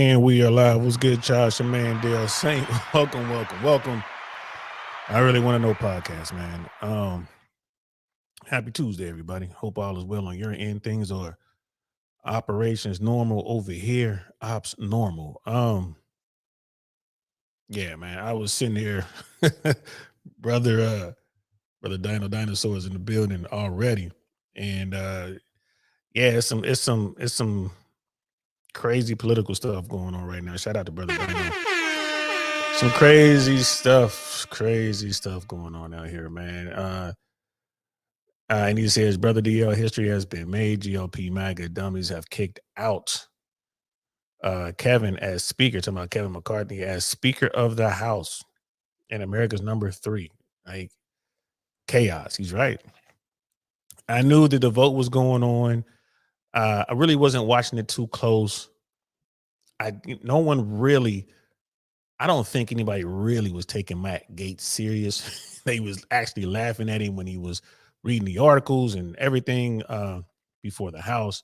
And we are live. What's good, Josh and man, Dale Saint? Welcome. I really want to know podcast, man. Happy Tuesday, everybody. Hope all is well on your end. Things are operations normal over here. Ops normal. Yeah, man. I was sitting here, brother. Brother Dinosaurs in the building already, and yeah, it's some crazy political stuff going on right now. Shout out to brother Dino. Some crazy stuff going on out here, man. And he says, Brother DL, history has been made. GOP MAGA dummies have kicked out Kevin as speaker, talking about Kevin McCarthy as Speaker of the House and America's number 3. Like chaos. He's right. I knew that the vote was going on. I really wasn't watching it too close. No one really, I don't think anybody really was taking Matt Gaetz serious. They was actually laughing at him when he was reading the articles and everything before the House.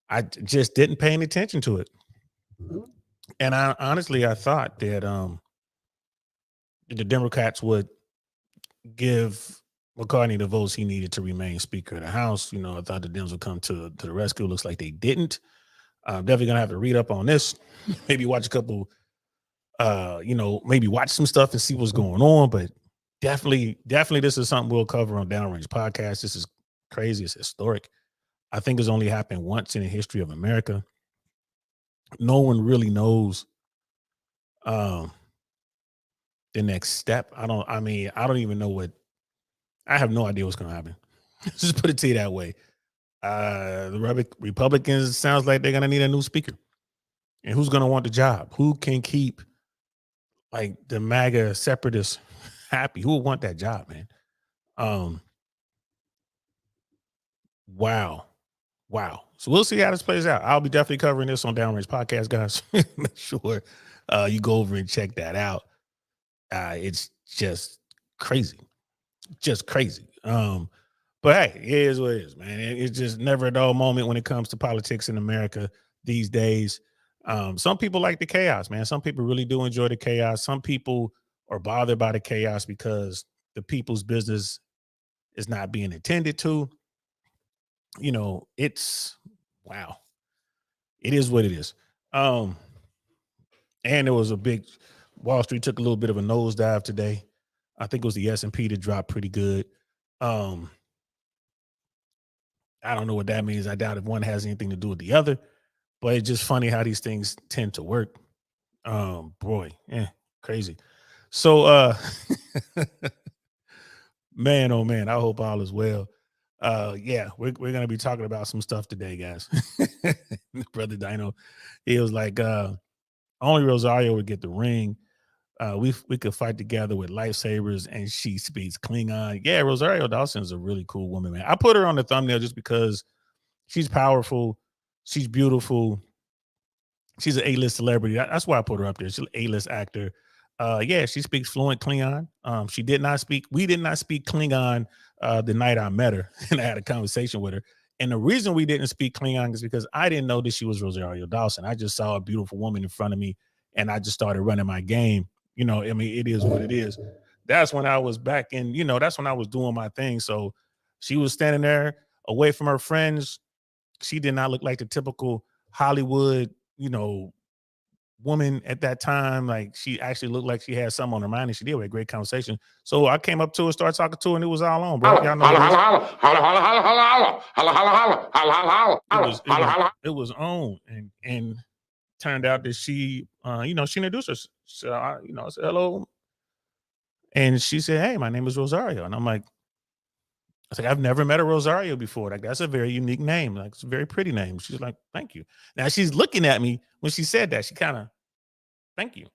I just didn't pay any attention to it. And I thought that the Democrats would give McCartney the votes he needed to remain Speaker of the House. You know, I thought the Dems would come to the rescue. Looks like they didn't. I'm definitely gonna have to read up on this. Maybe watch a couple, maybe watch some stuff and see what's going on. But definitely, this is something we'll cover on Downrange Podcast. This is crazy. It's historic. I think it's only happened once in the history of America. No one really knows the next step. I don't even know I have no idea what's going to happen. Just put it to you that way. The Republicans sounds like they're going to need a new speaker. And who's going to want the job? Who can keep like the MAGA separatists happy? Who would want that job, man? Wow. So we'll see how this plays out. I'll be definitely covering this on Downrange Podcast, guys. Make sure you go over and check that out. It's just crazy. But hey, it is what it is, man. It's just never a dull moment when it comes to politics in America these days. Some people like the chaos, man. Some people really do enjoy the chaos. Some people are bothered by the chaos because the people's business is not being attended to. You know, it's wow. It is what it is. And there was a big Wall Street took a little bit of a nosedive today. I think it was the S&P that dropped pretty good. I don't know what that means. I doubt if one has anything to do with the other, but it's just funny how these things tend to work. Crazy. So man, oh man, I hope all is well. We're gonna be talking about some stuff today, guys. Brother Dino, he was like, only Rosario would get the ring. We could fight together with lightsabers, and she speaks Klingon. Yeah, Rosario Dawson is a really cool woman, man. I put her on the thumbnail just because she's powerful, she's beautiful, she's an A-list celebrity. That's why I put her up there. She's an A-list actor. She speaks fluent Klingon. We did not speak Klingon the night I met her and I had a conversation with her. And the reason we didn't speak Klingon is because I didn't know that she was Rosario Dawson. I just saw a beautiful woman in front of me and I just started running my game. You know, I mean, it is what it is. That's when I was back in, that's when I was doing my thing. So she was standing there away from her friends. She did not look like the typical Hollywood, woman at that time. Like she actually looked like she had something on her mind, and she did. We had a great conversation. So I came up to her, started talking to her, and it was all on, bro. Y'all know it was on, and turned out that she, she introduced us. So I said hello, and she said, "Hey, my name is Rosario," and I'm like, I was like, I've never met a Rosario before. Like, that's a very unique name. Like, it's a very pretty name. She's like, thank you. Now she's looking at me when she said that. She kind of, thank you.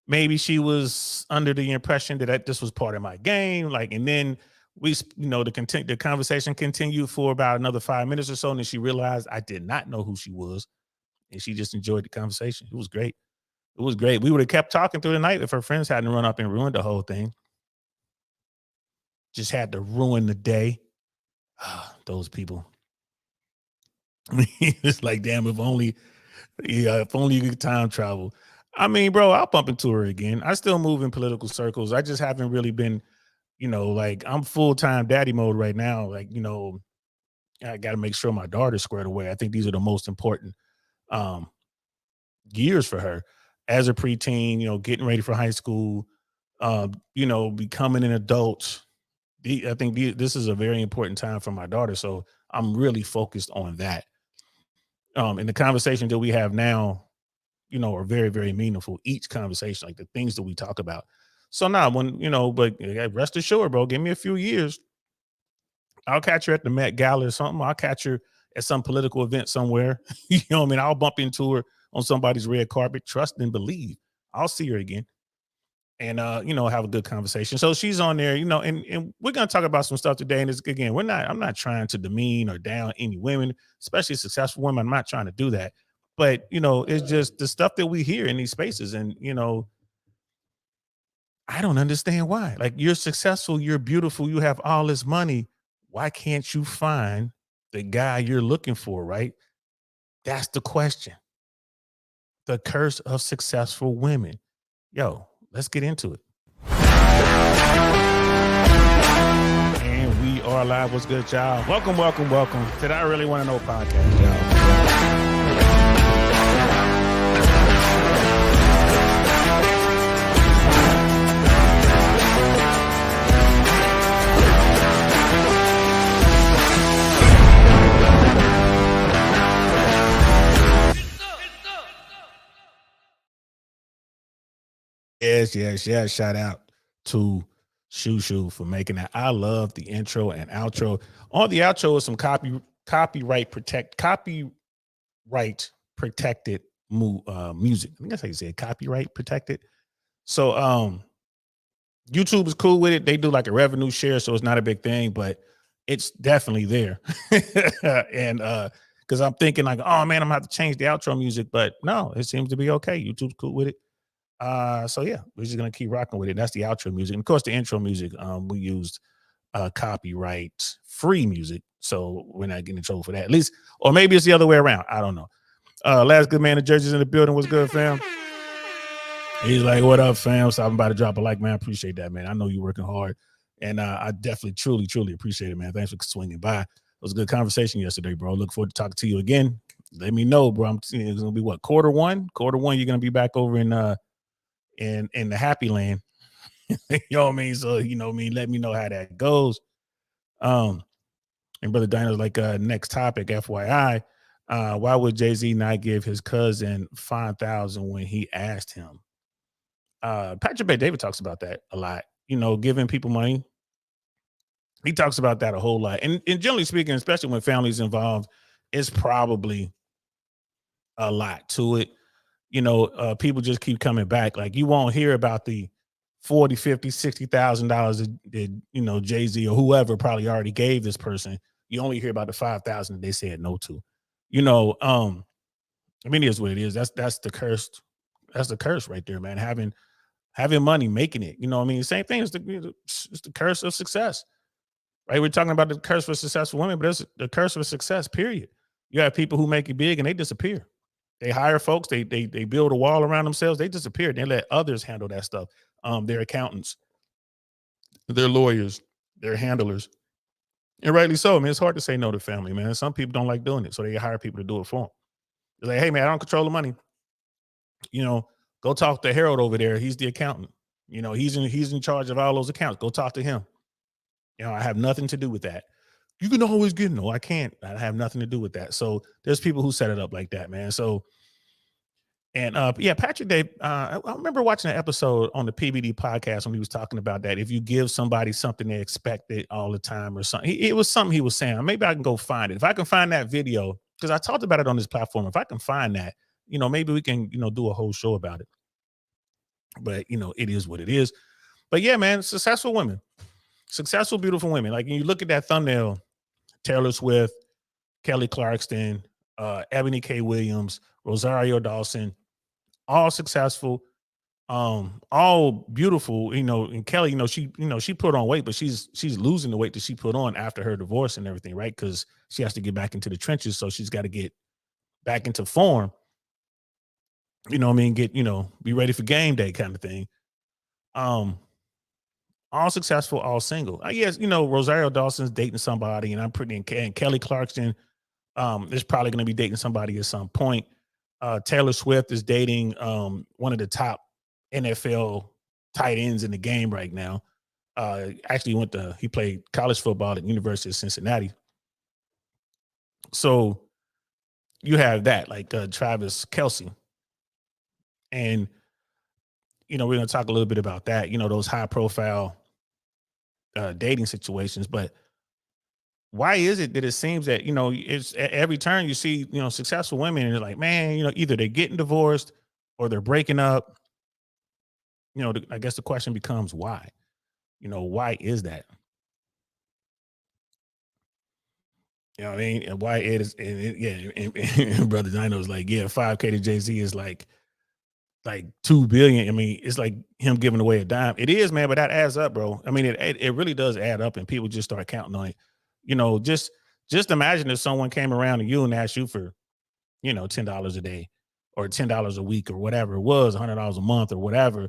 Maybe she was under the impression that this was part of my game. Like, and then the conversation continued for about another 5 minutes or so. And then she realized I did not know who she was. And she just enjoyed the conversation. It was great. We would have kept talking through the night if her friends hadn't run up and ruined the whole thing. Just had to ruin the day. Those people. It's like, damn, if only Yeah, if only you could time travel. I mean, bro, I'll bump into her again. I still move in political circles. I just haven't really been, like I'm full time daddy mode right now. Like, I got to make sure my daughter's squared away. I think these are the most important um, years for her as a preteen. Getting ready for high school. Becoming an adult. I think this is a very important time for my daughter. So I'm really focused on that. And the conversation that we have now, are very, very meaningful. Each conversation, like the things that we talk about. So now, but rest assured, bro, give me a few years. I'll catch her at the Met Gala or something. I'll catch her at some political event somewhere. You know what I mean? I'll bump into her on somebody's red carpet. Trust and believe. I'll see her again. And have a good conversation. So she's on there, and we're gonna talk about some stuff today. And it's again, I'm not trying to demean or down any women, especially successful women. I'm not trying to do that. But it's just the stuff that we hear in these spaces. And I don't understand why. Like, you're successful, you're beautiful, you have all this money. Why can't you find the guy you're looking for, right? That's the question. The curse of successful women. Yo, let's get into it. And we are live. What's good, y'all? Welcome to the I Really Want to Know podcast, y'all. Yes. Shout out to Shushu for making that. I love the intro and outro. On the outro is some copyright protected music. I think that's how you say it, copyright protected. So YouTube is cool with it. They do like a revenue share, so it's not a big thing, but it's definitely there. And because I'm thinking like, oh man, I'm gonna have to change the outro music, but no, it seems to be okay. YouTube's cool with it. So yeah, we're just gonna keep rocking with it. That's the outro music. And of course, the intro music, we used copyright free music, so we're not getting in trouble for that. At least, or maybe it's the other way around. I don't know. Last good man of Jersey's in the building. What's good, fam? He's like, what up, fam? So I'm about to drop a like, man. I appreciate that, man. I know you're working hard, and I definitely, truly appreciate it, man. Thanks for swinging by. It was a good conversation yesterday, bro. Look forward to talking to you again. Let me know, bro. I'm seeing it's gonna be what, quarter one. You're gonna be back over in the happy land. You know what I mean? So, let me know how that goes. And Brother Dino's like, next topic, FYI. Why would Jay-Z not give his cousin 5,000 when he asked him? Patrick Bay David talks about that a lot, giving people money. He talks about that a whole lot. And generally speaking, especially when family's involved, it's probably a lot to it. People just keep coming back. Like, you won't hear about the 40, 50, $60,000 that Jay-Z or whoever probably already gave this person. You only hear about the 5,000 that they said no to. I mean, it is what it is. That's the curse. That's the curse right there, man. Having money, making it. I mean, same thing as it's the curse of success. Right? We're talking about the curse for successful women, but it's the curse for success, period. You have people who make it big and they disappear. They hire folks, they build a wall around themselves, they disappear. They let others handle that stuff. Their accountants, their lawyers, their handlers. And rightly so. I mean, it's hard to say no to family, man. Some people don't like doing it, so they hire people to do it for them. They're like, hey, man, I don't control the money. Go talk to Harold over there. He's the accountant. He's in charge of all those accounts. Go talk to him. I have nothing to do with that. You can always get no, I can't. I have nothing to do with that. So there's people who set it up like that, man. So, and yeah, Patrick Day, I remember watching an episode on the PBD podcast when he was talking about that. If you give somebody something they expect it all the time or something, it was something he was saying. Maybe I can go find it. If I can find that video, because I talked about it on this platform. If I can find that, maybe we can, do a whole show about it. But it is what it is. But yeah, man, successful women, successful, beautiful women. Like, when you look at that thumbnail, Taylor Swift, Kelly Clarkson, Ebony K. Williams, Rosario Dawson, all successful, all beautiful, and Kelly, she put on weight, but she's losing the weight that she put on after her divorce and everything, right? Because she has to get back into the trenches, so she's got to get back into form. You know what I mean? Get, be ready for game day kind of thing. Um, all successful, all single. I guess, Rosario Dawson's dating somebody, and I'm pretty and Kelly Clarkson is probably gonna be dating somebody at some point. Taylor Swift is dating one of the top NFL tight ends in the game right now. Actually he played college football at University of Cincinnati. So you have that, like Travis Kelce. And we're gonna talk a little bit about that, those high profile dating situations. But why is it that it seems that, it's at every turn you see, successful women and they're like, man, either they're getting divorced or they're breaking up. I guess the question becomes why? Why is that? You know what I mean? And why it is, yeah, and brother Dino's like, yeah, 5K to Jay-Z is like 2 billion. I mean, it's like him giving away a dime. It is, man, but that adds up, bro. I mean, it really does add up, and people just start counting on it. Just imagine if someone came around to you and asked you for, $10 a day or $10 a week or whatever it was, $100 a month or whatever.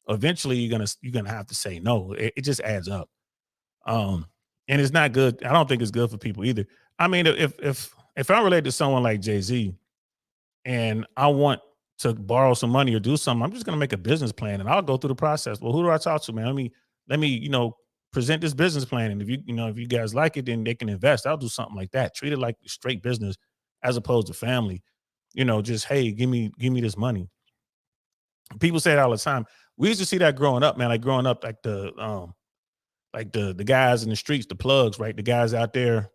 Eventually, you're gonna have to say no. It just adds up. Um, and it's not good. I don't think it's good for people either. I mean, if I'm related to someone like Jay Z and I want to borrow some money or do something, I'm just gonna make a business plan and I'll go through the process. Well, who do I talk to, man? Let me, present this business plan. And if you guys like it, then they can invest. I'll do something like that. Treat it like straight business as opposed to family. Just hey, give me this money. People say it all the time. We used to see that growing up, man. Like growing up, like the guys in the streets, the plugs, right? The guys out there,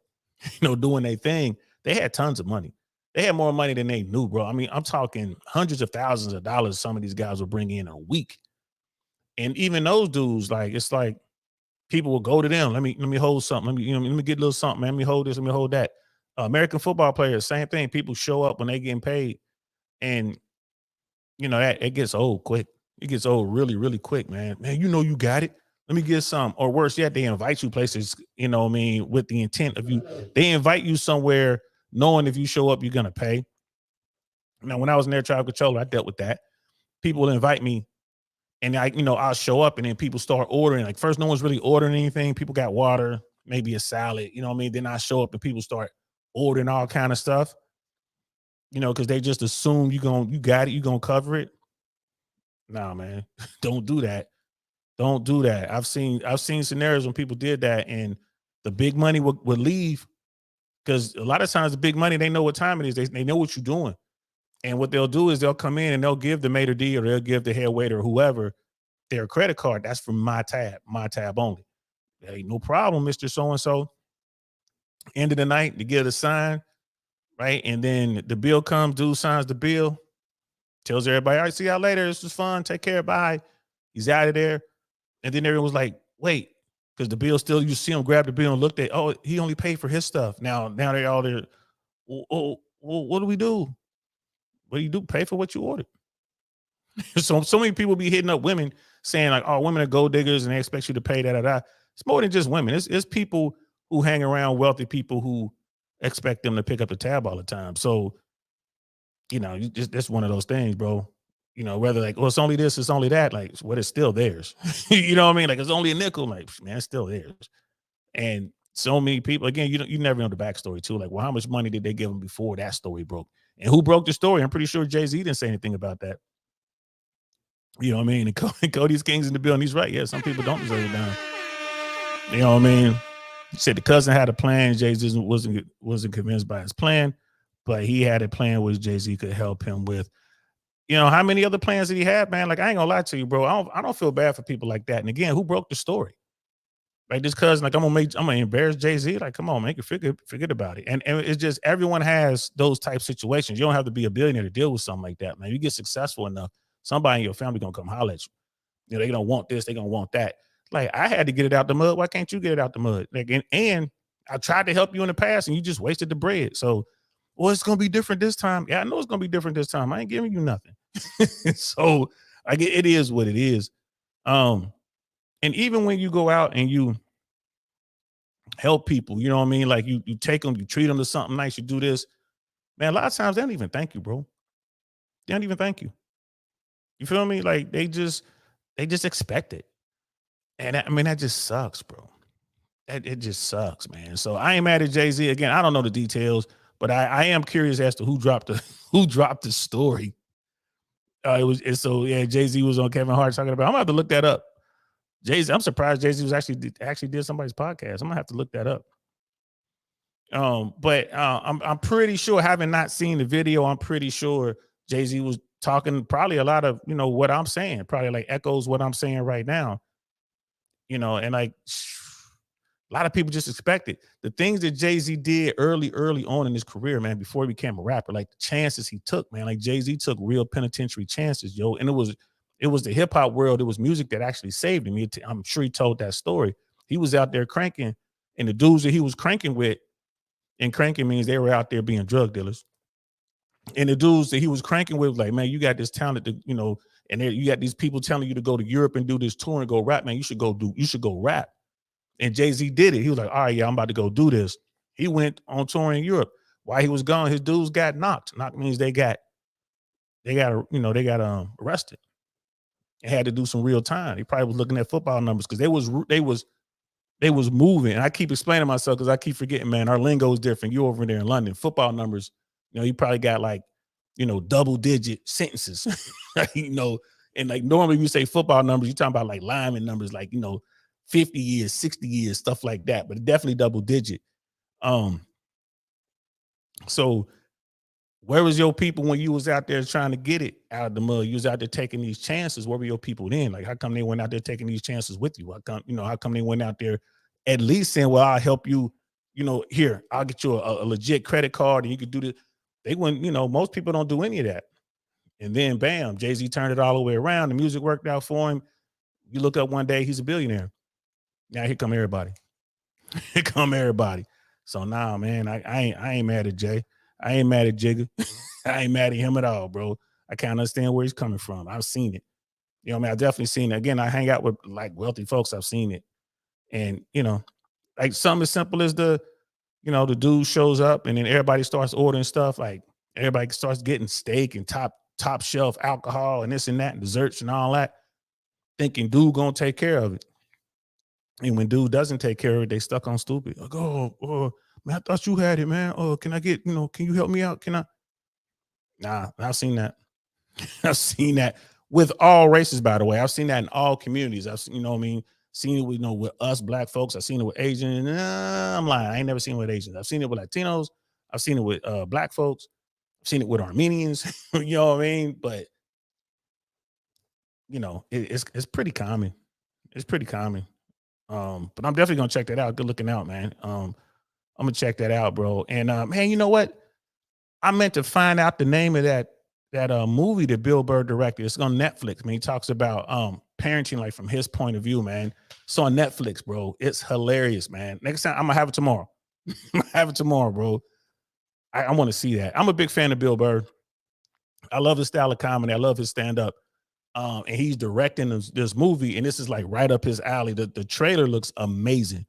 doing their thing. They had tons of money. They had more money than they knew, bro. I mean, I'm talking hundreds of thousands of dollars. Some of these guys will bring in a week, and even those dudes, like it's like people will go to them. Let me hold something. Let me get a little something. Man. Let me hold this. Let me hold that. American football players, same thing. People show up when they getting paid, and that it gets old quick. It gets old really, really quick, man. Man, you got it. Let me get some. Or worse yet, they invite you places, what I mean, with the intent of you. They invite you somewhere knowing if you show up, you're gonna pay. Now, when I was in air traffic controller, I dealt with that. People will invite me and I'll show up and then people start ordering. Like first, no one's really ordering anything. People got water, maybe a salad, you know what I mean? Then I show up and people start ordering all kind of stuff, because they just assume you got it, you gonna cover it. Nah, man, don't do that. Don't do that. I've seen scenarios when people did that and the big money would leave because a lot of times the big money, they know what time it is. They know what you're doing. And what they'll do is they'll come in and they'll give the maitre d or they'll give the head waiter or whoever their credit card. That's from my tab only. Hey, no problem, Mr. So and so. End of the night, to get a sign, right? And then the bill comes, dude signs the bill, tells everybody, all right, see y'all later. This was fun. Take care. Bye. He's out of there. And then everyone was like, wait, because the bill still, you see him grab the bill and looked at, oh, he only paid for his stuff. Now they all there. Well, what do we do? What do you do? Pay for what you ordered. So many people be hitting up women saying like, oh, women are gold diggers and they expect you to pay that. It's more than just women. It's people who hang around wealthy people who expect them to pick up the tab all the time. So, you just that's one of those things, bro. Whether like, well, it's only this, it's only that, like what it's still theirs. You know what I mean? Like it's only a nickel, like man, it's still theirs. And so many people, again, you never know the backstory too. Like, well, how much money did they give them before that story broke? And who broke the story? I'm pretty sure Jay-Z didn't say anything about that. You know what I mean? And Cody's Kings in the building. He's right. Yeah, some people don't deserve it down. You know what I mean? He said the cousin had a plan. Jay-Z wasn't convinced by his plan, but he had a plan which Jay-Z could help him with. How many other plans did he have, man? Like, I ain't gonna lie to you, bro. I don't feel bad for people like that. And again, who broke the story? Like this cousin, like I'm gonna embarrass Jay-Z. Like, come on, man, forget about it. And it's just everyone has those type situations. You don't have to be a billionaire to deal with something like that, man. You get successful enough, somebody in your family gonna come holler at you. They don't want this, they gonna want that. Like I had to get it out the mud. Why can't you get it out the mud? Like, and I tried to help you in the past, and you just wasted the bread. So, well, it's gonna be different this time. Yeah, I know it's gonna be different this time. I ain't giving you nothing. So, like it is what it is. And even when you go out and you help people, you know what I mean? Like you take them, you treat them to something nice, you do this, man. A lot of times they don't even thank you, bro. They don't even thank you. You feel me? Like they just expect it. And I mean, that just sucks, bro. It just sucks, man. So I ain't mad at Jay-Z. Again, I don't know the details, but I am curious as to who dropped the who dropped the story. So yeah, Jay-Z was on Kevin Hart talking about. I'm gonna have to look that up. Jay-Z, I'm surprised Jay-Z was actually did somebody's podcast. I'm gonna have to look that up. But I'm pretty sure, having not seen the video, I'm pretty sure Jay-Z was talking probably a lot of, what I'm saying, probably like echoes what I'm saying right now, and like a lot of people just expect it. The things that Jay-Z did early on in his career, man, before he became a rapper, like the chances he took, man, like Jay-Z took real penitentiary chances, yo. And it was the hip hop world. It was music that actually saved him. I'm sure he told that story. He was out there cranking, and the dudes that he was cranking with, and cranking means they were out there being drug dealers. And the dudes that he was cranking with, like, man, you got this talent to, and you got these people telling you to go to Europe and do this tour and go rap, man. You should go rap. And Jay-Z did it. He was like, all right, yeah, I'm about to go do this. He went on tour in Europe. While he was gone, his dudes got knocked. Knocked means they got arrested and had to do some real time. He probably was looking at football numbers because they was moving. And I keep explaining myself because I keep forgetting, man, our lingo is different. You over there in London, football numbers, you probably got like, double digit sentences, right? And like normally you say football numbers, you're talking about like lineman numbers, like, 50 years, 60 years, stuff like that, but definitely double digit. So where was your people when you was out there trying to get it out of the mud? You was out there taking these chances. Where were your people then? Like, how come they went out there taking these chances with you? How come they went out there at least saying, well, I'll help you, here, I'll get you a legit credit card and you could do this. They wouldn't, most people don't do any of that. And then bam, Jay-Z turned it all the way around. The music worked out for him. You look up one day, he's a billionaire. Now here come everybody. Here come everybody. So nah, man, I ain't mad at Jay. I ain't mad at Jigga. I ain't mad at him at all, bro. I can't understand where he's coming from. I've seen it. I've definitely seen it. Again, I hang out with like wealthy folks. I've seen it. And, like something as simple as the dude shows up and then everybody starts ordering stuff. Like everybody starts getting steak and top shelf alcohol and this and that and desserts and all that, thinking dude gonna take care of it. And when dude doesn't take care of it, they stuck on stupid. Like, oh, man, I thought you had it, man. Oh, can I get, can you help me out? Can I? Nah, I've seen that. I've seen that with all races, by the way. I've seen that in all communities. I've seen, seen it with, with us black folks. I've seen it with Asians. I'm lying. I ain't never seen it with Asians. I've seen it with Latinos. I've seen it with black folks. I've seen it with Armenians. You know what I mean? But, it's pretty common. It's pretty common. But I'm definitely gonna check that out. Good looking out, man. I'm gonna check that out, bro. And man, you know what? I meant to find out the name of that movie that Bill Burr directed. It's on Netflix. I mean, he talks about parenting, like from his point of view, man. It's on Netflix, bro. It's hilarious, man. Next time I'm gonna have it tomorrow. I'm gonna have it tomorrow, bro. I want to see that. I'm a big fan of Bill Burr. I love his style of comedy. I love his stand-up. And he's directing this movie, and this is like right up his alley. The trailer looks amazing.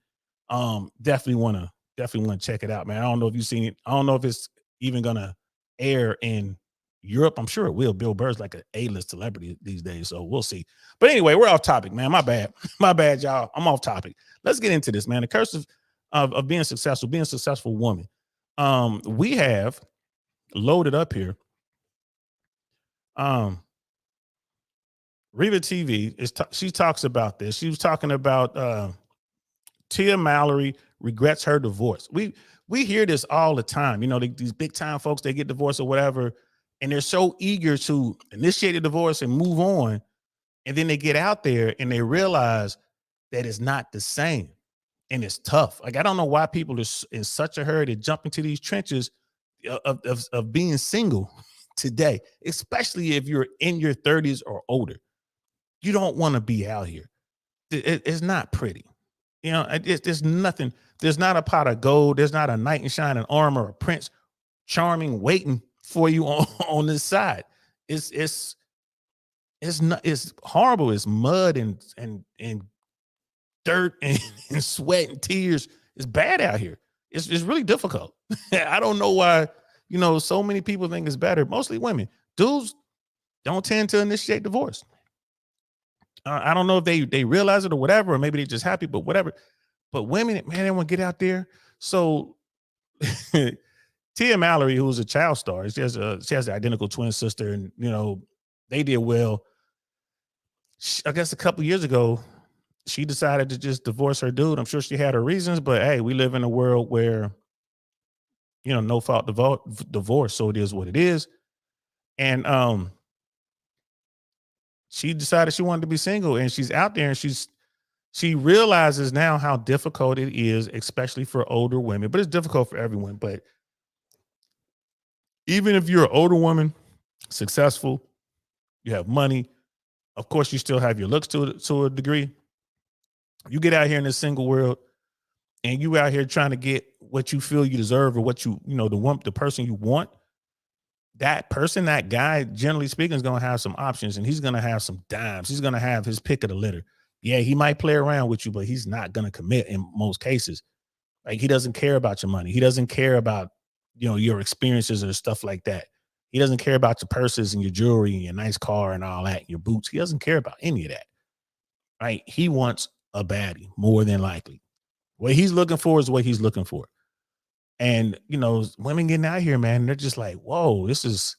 Definitely want to check it out, man. I don't know if you've seen it. I don't know if it's even gonna air in Europe. I'm sure it will. Bill Burr's like an A-list celebrity these days, so we'll see. But anyway, we're off topic, man. My bad, y'all. I'm off topic. Let's get into this, man. The curse of being successful, being a successful woman. We have loaded up here. RivahTV she talks about this. She was talking about Tia Mallory regrets her divorce. We hear this all the time. These big time folks, they get divorced or whatever, and they're so eager to initiate a divorce and move on, and then they get out there and they realize that it's not the same, and it's tough. Like I don't know why people are in such a hurry to jump into these trenches of being single today, especially if you're in your 30s or older. You don't want to be out here. It's not pretty. There's nothing. There's not a pot of gold. There's not a knight in shining armor or Prince Charming waiting for you on this side. It's horrible. It's mud and dirt and sweat and tears. It's bad out here. It's really difficult. I don't know why, so many people think it's better. Mostly women. Dudes, don't tend to initiate divorce. I don't know if they realize it or whatever, or maybe they're just happy, but whatever. But women, man, they want to get out there. So Tia Mallory, who's a child star, she has the identical twin sister, and they did well. I guess a couple years ago, she decided to just divorce her dude. I'm sure she had her reasons, but hey, we live in a world where no fault divorce, so it is what it is. And she decided she wanted to be single, and she's out there, and she realizes now how difficult it is, especially for older women, but it's difficult for everyone. But even if you're an older woman, successful, you have money, of course, you still have your looks to a degree. You get out here in this single world, and you out here trying to get what you feel you deserve, or what the person you want. That person, that guy, generally speaking, is going to have some options, and he's going to have some dimes. He's going to have his pick of the litter. Yeah, he might play around with you, but he's not going to commit in most cases. Like, he doesn't care about your money. He doesn't care about, your experiences or stuff like that. He doesn't care about your purses and your jewelry and your nice car and all that, your boots. He doesn't care about any of that. Right? He wants a baddie, more than likely. What he's looking for is what he's looking for. And, women getting out here, man, they're just like, whoa, this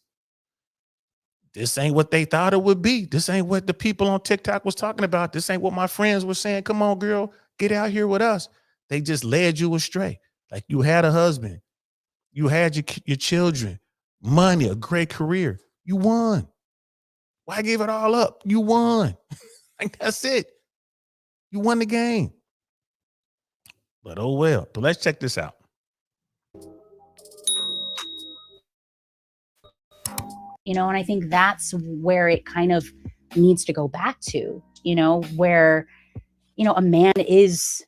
ain't what they thought it would be. This ain't what the people on TikTok was talking about. This ain't what my friends were saying. Come on, girl, get out here with us. They just led you astray. Like, you had a husband. You had your children, money, a great career. You won. Why give it all up? You won. Like, that's it. You won the game. But oh well. But let's check this out. And I think that's where it kind of needs to go back to, where, a man is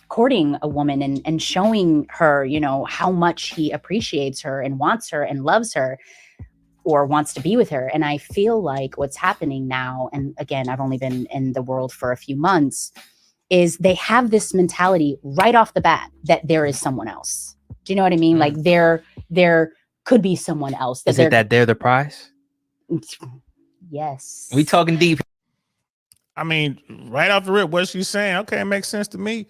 courting a woman and showing her, how much he appreciates her and wants her and loves her, or wants to be with her. And I feel like what's happening now, and again, I've only been in the world for a few months, is they have this mentality right off the bat that there is someone else. Do you know what I mean? Like, there could be someone else. Is it that they're the prize? Yes. We talking deep. I mean, right off the rip, what she's saying, okay, it makes sense to me.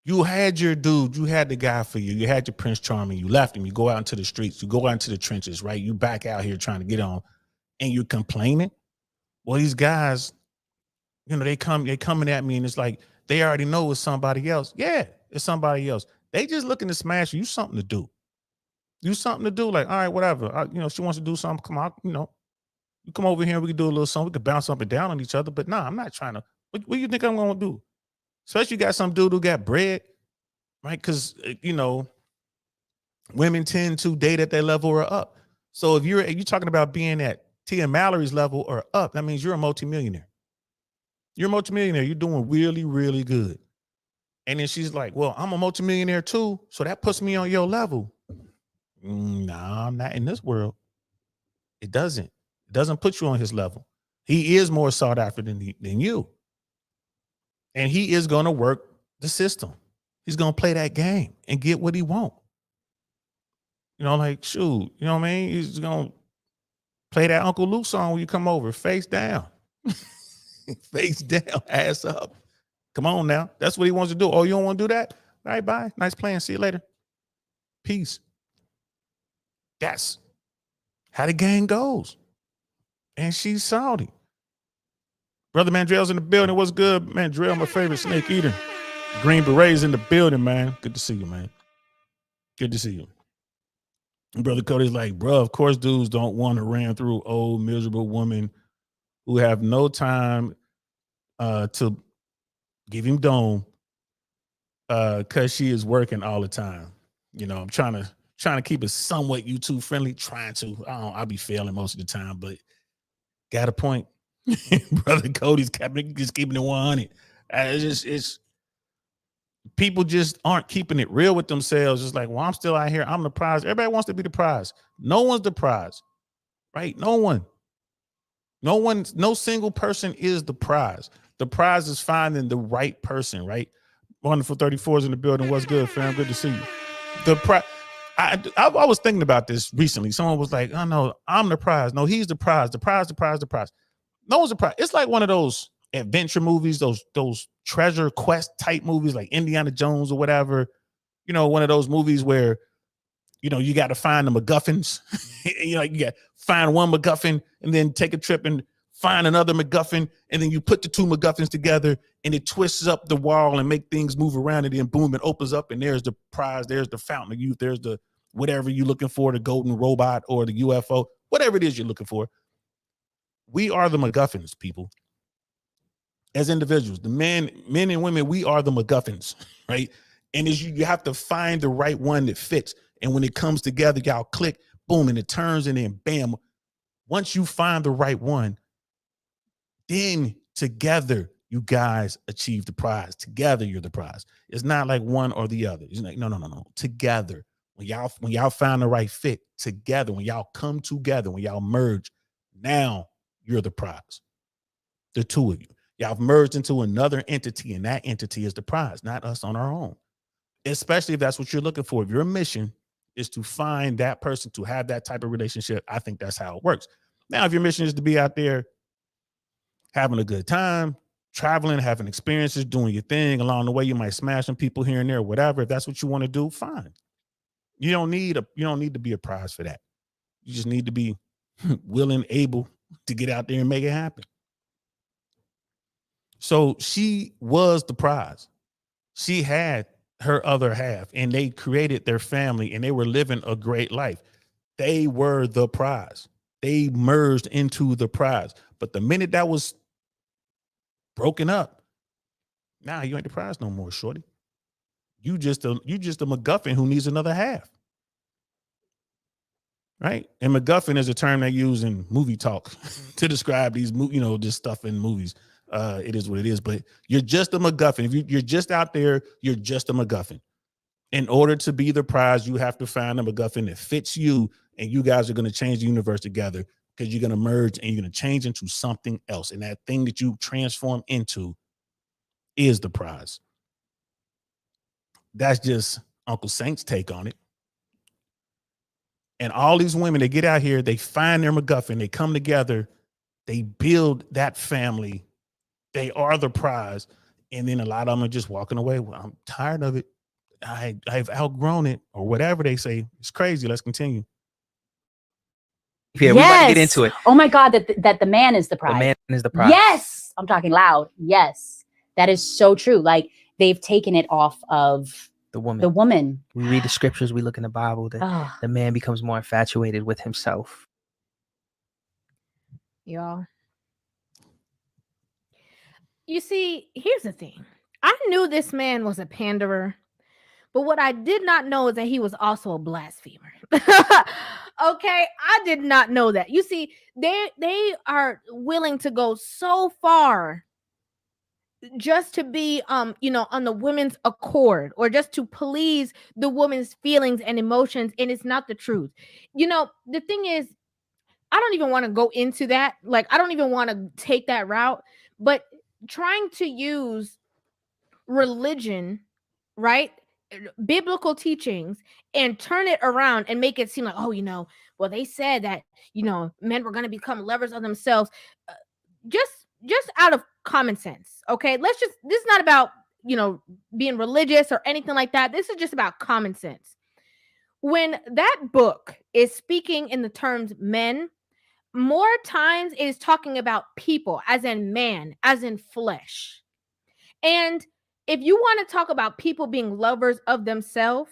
You had your dude, you had the guy for you, you had your Prince Charming, you left him, you go out into the streets, you go out into the trenches, right? You back out here trying to get on, and you're complaining. Well, these guys, they coming at me, and it's like, they already know it's somebody else. Yeah, it's somebody else. They just looking to smash you something to do. Something to do, like, all right, whatever. She wants to do something. Come on, you come over here and we can do a little something. We could bounce up and down on each other. But nah, I'm not trying to. What do you think I'm going to do? Especially you got some dude who got bread, right? Because, women tend to date at their level or up. So if you're talking about being at Tia Mallory's level or up, that means you're a multimillionaire. You're a multimillionaire. You're doing really, really good. And then she's like, well, I'm a multimillionaire too. So that puts me on your level. Nah, I'm not in this world. It doesn't put you on his level. He is more sought after than you. And he is going to work the system. He's going to play that game and get what he wants. Like, shoot, you know what I mean? He's going to play that Uncle Luke song when you come over, face down. Face down, ass up. Come on now. That's what he wants to do. Oh, you don't want to do that? All right, bye. Nice playing. See you later. Peace. That's how the game goes. And she's salty. Brother Mandrell's in the building. What's good, Mandrell? My favorite snake eater. Green Berets in the building, man. Good to see you, man. Good to see you. And Brother Cody's like, bro, of course dudes don't want to ran through old, miserable women who have no time to give him dome because she is working all the time. I'm trying to keep it somewhat YouTube friendly, I'll be failing most of the time, but got a point. Brother Cody's just keeping it 100. It's people just aren't keeping it real with themselves. It's like, well, I'm still out here. I'm the prize. Everybody wants to be the prize. No one's the prize, right? No one, no single person is the prize. The prize is finding the right person, right? Wonderful 34s in the building. What's good, fam? Good to see you. I was thinking about this recently. Someone was like, "Oh no, I'm the prize. No, he's the prize. The prize. The prize. The prize. No one's the prize." It's like one of those adventure movies, those treasure quest type movies, like Indiana Jones or whatever. One of those movies where you got to find the MacGuffins. You got to find one MacGuffin and then take a trip and find another MacGuffin, and then you put the two MacGuffins together, and it twists up the wall and make things move around, and then boom, it opens up, and there's the prize, there's the fountain of youth, there's the whatever you're looking for, the golden robot or the UFO, whatever it is you're looking for. We are the MacGuffins, people. As individuals, the men and women, we are the MacGuffins, right? And you have to find the right one that fits. And when it comes together, y'all click, boom, and it turns, and then bam. Once you find the right one, then together you guys achieve the prize. Together you're the prize. It's not like one or the other. It's like no. Together. When y'all find the right fit, together, when y'all come together, when y'all merge, now you're the prize. The two of you. Y'all merged into another entity, and that entity is the prize, not us on our own. Especially if that's what you're looking for. If your mission is to find that person, to have that type of relationship, I think that's how it works. Now, if your mission is to be out there having a good time, traveling, having experiences, doing your thing along the way, you might smash some people here and there, whatever. If that's what you want to do, fine. You don't need to be a prize for that. You just need to be willing, able to get out there and make it happen. So she was the prize. She had her other half, and they created their family, and they were living a great life. They were the prize. They merged into the prize. But the minute that was broken up, now you ain't the prize no more, shorty. You just a MacGuffin who needs another half. Right? And MacGuffin is a term they use in movie talk to describe these, this stuff in movies. It is what it is, but you're just a MacGuffin. If you're just out there, you're just a MacGuffin. In order to be the prize, you have to find a MacGuffin that fits you, and you guys are going to change the universe together, because you're going to merge and you're going to change into something else. And that thing that you transform into is the prize. That's just Uncle Saint's take on it. And all these women, they get out here, they find their MacGuffin, they come together, they build that family. They are the prize. And then a lot of them are just walking away. Well, I'm tired of it. I've outgrown it, or whatever they say. It's crazy. Let's continue. Yeah, we about to get into it. Oh my God, that the man is the prize. The man is the prize. Yes. I'm talking loud. Yes. That is so true. Like, they've taken it off of the woman. We read the scriptures, we look in the Bible, that the man becomes more infatuated with himself. Y'all. You see, here's the thing. I knew this man was a panderer, but what I did not know is that he was also a blasphemer. Okay, I did not know that. You see, they are willing to go so far just to be on the women's accord, or just to please the woman's feelings and emotions, and it's not the truth. The thing is, I don't even want to go into that. Like, I don't even want to take that route, but trying to use religion, right, biblical teachings, and turn it around and make it seem like, well, they said that men were going to become lovers of themselves, just out of common sense. Okay, this is not about being religious or anything like that. This is just about common sense. When that book is speaking in the terms men, more times it is talking about people, as in man, as in flesh. And if you want to talk about people being lovers of themselves,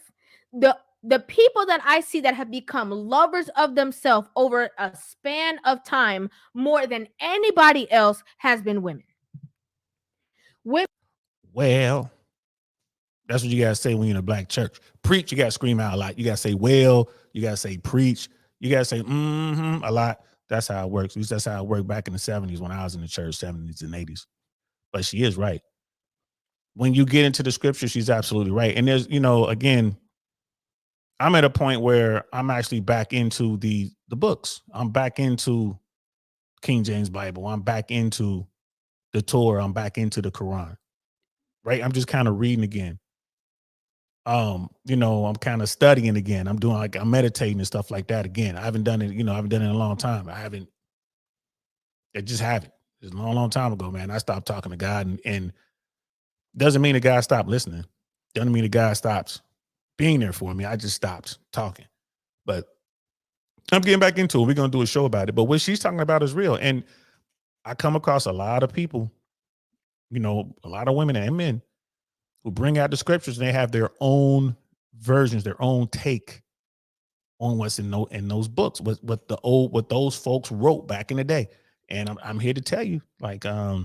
the people that I see that have become lovers of themselves over a span of time more than anybody else has been women. Well, that's what you gotta say when you're in a black church. Preach, you gotta scream out a lot. You gotta say well, you gotta say preach, you gotta say a lot. That's how it works. At least that's how it worked back in the 70s when I was in the church, 70s and 80s. But she is right. When you get into the scripture, she's absolutely right. And there's, again, I'm at a point where I'm actually back into the books. I'm back into King James Bible. I'm back into the Torah. I'm back into the Quran. Right? I'm just kind of reading again. I'm kind of studying again. I'm meditating and stuff like that again. I haven't done it, I haven't done it in a long time. I just haven't. It's a long, long time ago, man. I stopped talking to God, and doesn't mean the guy stopped listening. Doesn't mean the guy stops being there for me. I just stopped talking. But I'm getting back into it. We're gonna do a show about it. But what she's talking about is real. And I come across a lot of people, a lot of women and men who bring out the scriptures and they have their own versions, their own take on what's in those books, what those folks wrote back in the day. And I'm here to tell you, like, nah,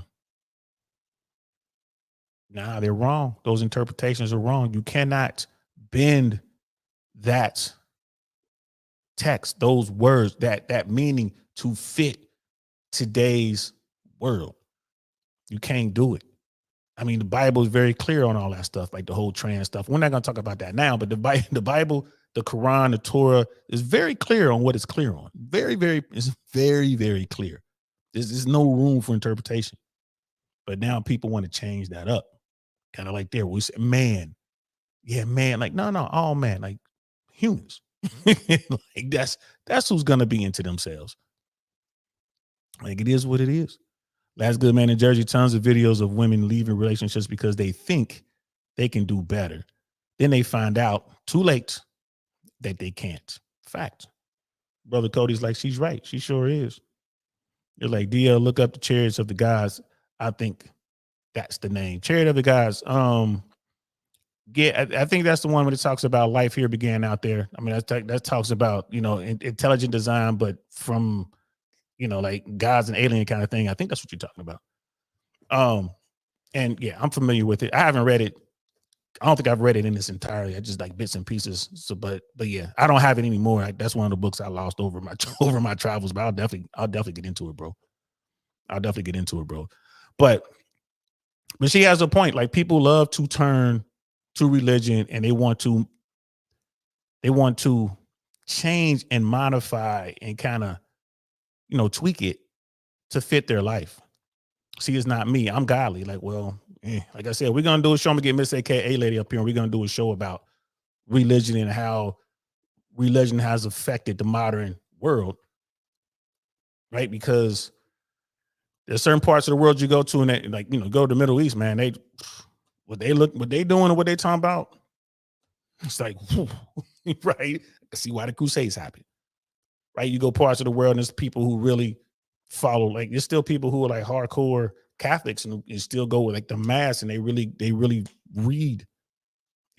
they're wrong. Those interpretations are wrong. You cannot bend that text, those words, that meaning to fit today's world. You can't do it. I mean, the Bible is very clear on all that stuff, like the whole trans stuff. We're not going to talk about that now, but the Bible, the Quran, the Torah is very clear on what it's clear on. It's very, very clear. There's no room for interpretation. But now people want to change that up. Kind of like there, we say, man. Yeah, man. Like, no, all man, like humans. Like that's who's going to be into themselves. Like, it is what it is. Last good man in Jersey, tons of videos of women leaving relationships because they think they can do better. Then they find out too late that they can't. Fact. Brother Cody's like, she's right. She sure is. You're like, DL, look up the Chariots of the Gods. I think that's the name. Chariot of the Gods. I think that's the one where it talks about life here began out there. I mean, that talks about, intelligent design, but from, like gods and alien kind of thing. I think that's what you're talking about. And yeah, I'm familiar with it. I haven't read it. I don't think I've read it in its entirety. I just like bits and pieces. So, but yeah, I don't have it anymore. That's one of the books I lost over my travels. But I'll definitely get into it, bro. But she has a point. Like, people love to turn to religion, and they want to change and modify and kind of, tweak it to fit their life. See, it's not me. I'm godly. Like, well, like I said, we're going to do a show. I'm going to get Miss AKA lady up here, and we're going to do a show about religion and how religion has affected the modern world. Right? Because there's certain parts of the world you go to, and they, like, go to the Middle East, man, what they doing and what they talking about. It's like, right? I see why the Crusades happen. Right? You go parts of the world, and there's people who really follow, like, there's still people who are like hardcore Catholics and still go with like the mass, and they really read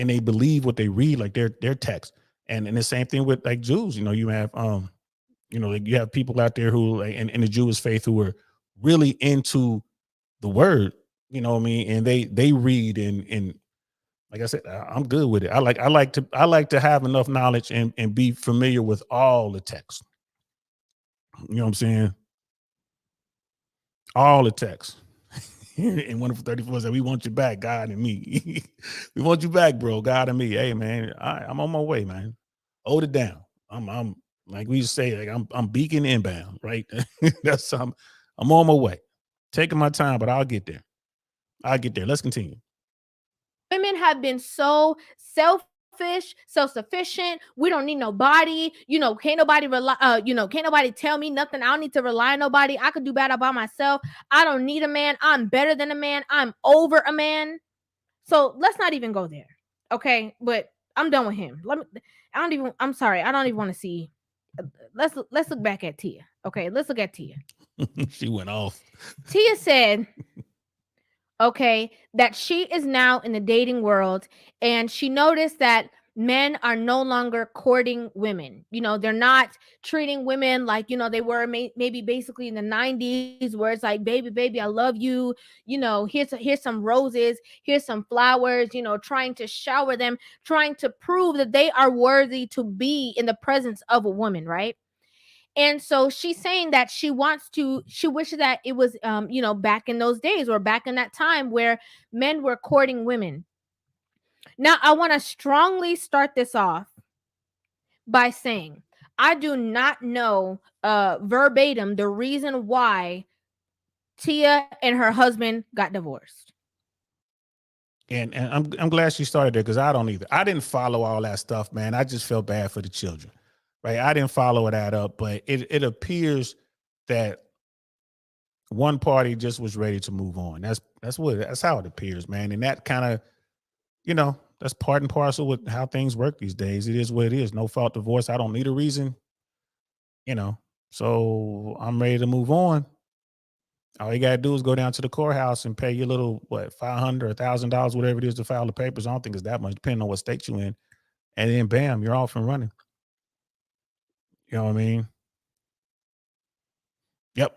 and they believe what they read, like their text. And the same thing with like Jews. You have like you have people out there who, like, in the Jewish faith, who are really into the word, you know what I mean? And they read and like I said, I'm good with it. I like to have enough knowledge and be familiar with all the text. You know what I'm saying? All the text. And Wonderful 34 said, we want you back, God and me. We want you back, bro, God and me. Hey, man, I'm on my way, man. Hold it down. I'm like we used to say, like, I'm beacon inbound, right? I'm on my way. Taking my time, but I'll get there. Let's continue. Women have been so selfish, self-sufficient. We don't need nobody. Can't nobody rely. Can't nobody tell me nothing. I don't need to rely on nobody. I could do better by myself. I don't need a man. I'm better than a man. I'm over a man. So let's not even go there. Okay, but I'm done with him. I'm sorry. I don't even want to see. Let's look back at Tia. Okay, let's look at Tia. She went off. Tia said, okay, that she is now in the dating world, and she noticed that men are no longer courting women. They're not treating women like, they were maybe basically in the 90s, where it's like, baby, I love you. Here's some roses, here's some flowers, trying to shower them, trying to prove that they are worthy to be in the presence of a woman, right? And so she's saying that she wishes that it was, back in those days, or back in that time where men were courting women. Now, I want to strongly start this off by saying, I do not know verbatim the reason why Tia and her husband got divorced. And I'm glad she started there, because I don't either. I didn't follow all that stuff, man. I just felt bad for the children, right? I didn't follow that up, but it appears that one party just was ready to move on. That's how it appears, man. And that kind of, that's part and parcel with how things work these days. It is what it is. No fault divorce. I don't need a reason, So I'm ready to move on. All you gotta do is go down to the courthouse and pay your little $500 or $1,000, whatever it is, to file the papers. I don't think it's that much, depending on what state you're in. And then bam, you're off and running. You know what I mean? Yep.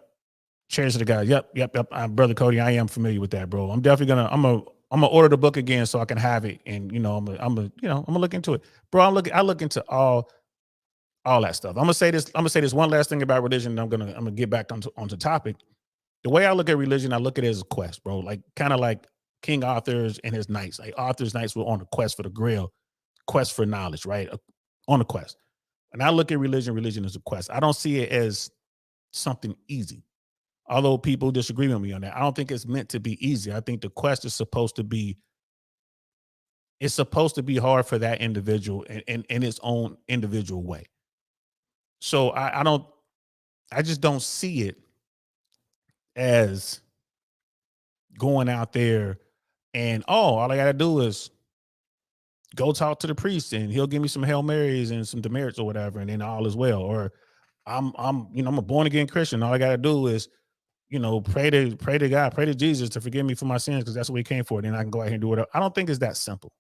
Cheers to the guy. Yep. Brother Cody, I am familiar with that, bro. I'm definitely I'm gonna order the book again so I can have it. And I'm gonna look into it. Bro, I look into all that stuff. I'm gonna say this one last thing about religion, and I'm gonna get back onto topic. The way I look at religion, I look at it as a quest, bro. Like kind of like King Arthur's and his knights. Like Arthur's knights were on a quest for the Grail, quest for knowledge, right? On a quest. And I look at religion as a quest. I don't see it as something easy. Although people disagree with me on that, I don't think it's meant to be easy. I think the quest is supposed to be hard for that individual in its own individual way. So I just don't see it as going out there and all I gotta do is go talk to the priest and he'll give me some Hail Marys and some demerits or whatever, and then all is well. Or I'm a born again Christian. All I gotta do is pray to God, pray to Jesus to forgive me for my sins, because that's what he came for. Then I can go out here and do whatever. I don't think it's that simple.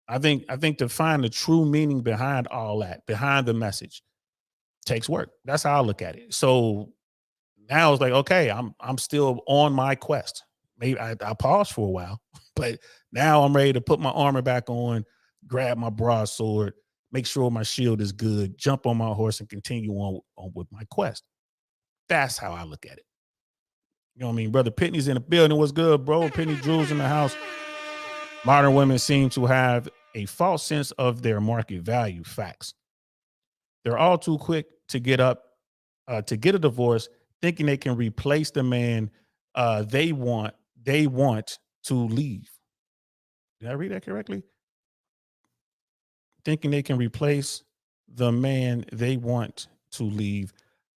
I think to find the true meaning behind all that, behind the message, takes work. That's how I look at it. So now it's like, okay, I'm still on my quest. Maybe I paused for a while, but now I'm ready to put my armor back on, grab my broadsword, make sure my shield is good, jump on my horse, and continue on with my quest. That's how I look at it. You know what I mean? Brother Pitney's in the building. What's good, bro? Pitney Drew's in the house. Modern women seem to have a false sense of their market value. Facts. They're all too quick to get a divorce, thinking they can replace the man they want to leave. Did I read that correctly? Thinking they can replace the man they want to leave.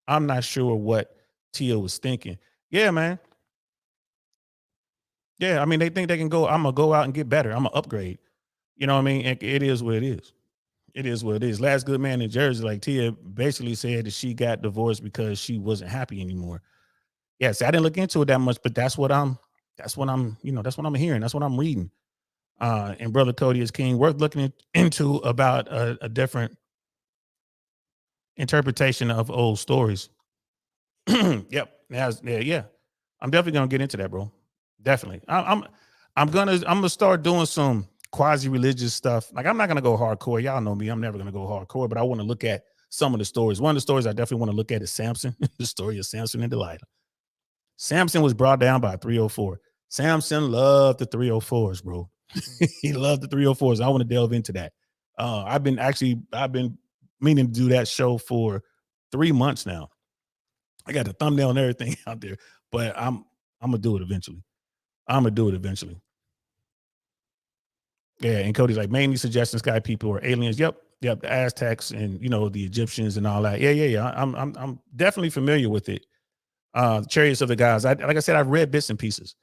I'm not sure what Tia was thinking. Yeah, man. Yeah, I mean, they think they can go, I'm going to go out and get better. I'm going to upgrade. You know what I mean? It is what it is. It is what it is. Last good man in Jersey, like Tia basically said that she got divorced because she wasn't happy anymore. Yes, I didn't look into it that much, but that's what I'm hearing. That's what I'm reading. And Brother Cody is king. Worth looking into about a different interpretation of old stories. Yep. Yeah. I'm definitely gonna get into that, bro. Definitely. I'm gonna start doing some quasi-religious stuff. Like, I'm not gonna go hardcore. Y'all know me. I'm never gonna go hardcore, but I want to look at some of the stories. One of the stories I definitely want to look at is Samson, the story of Samson and Delilah. Samson was brought down by a 304. Samson loved the 304s, bro. He loved the 304s. I want to delve into that. I've been meaning to do that show for 3 months now. I got the thumbnail and everything out there, but I'm gonna do it eventually. Yeah, and Cody's like, mainly suggesting sky people or aliens. Yep, the Aztecs and the Egyptians and all that. Yeah. I'm definitely familiar with it. Chariots of the Gods. Like I said, I've read bits and pieces.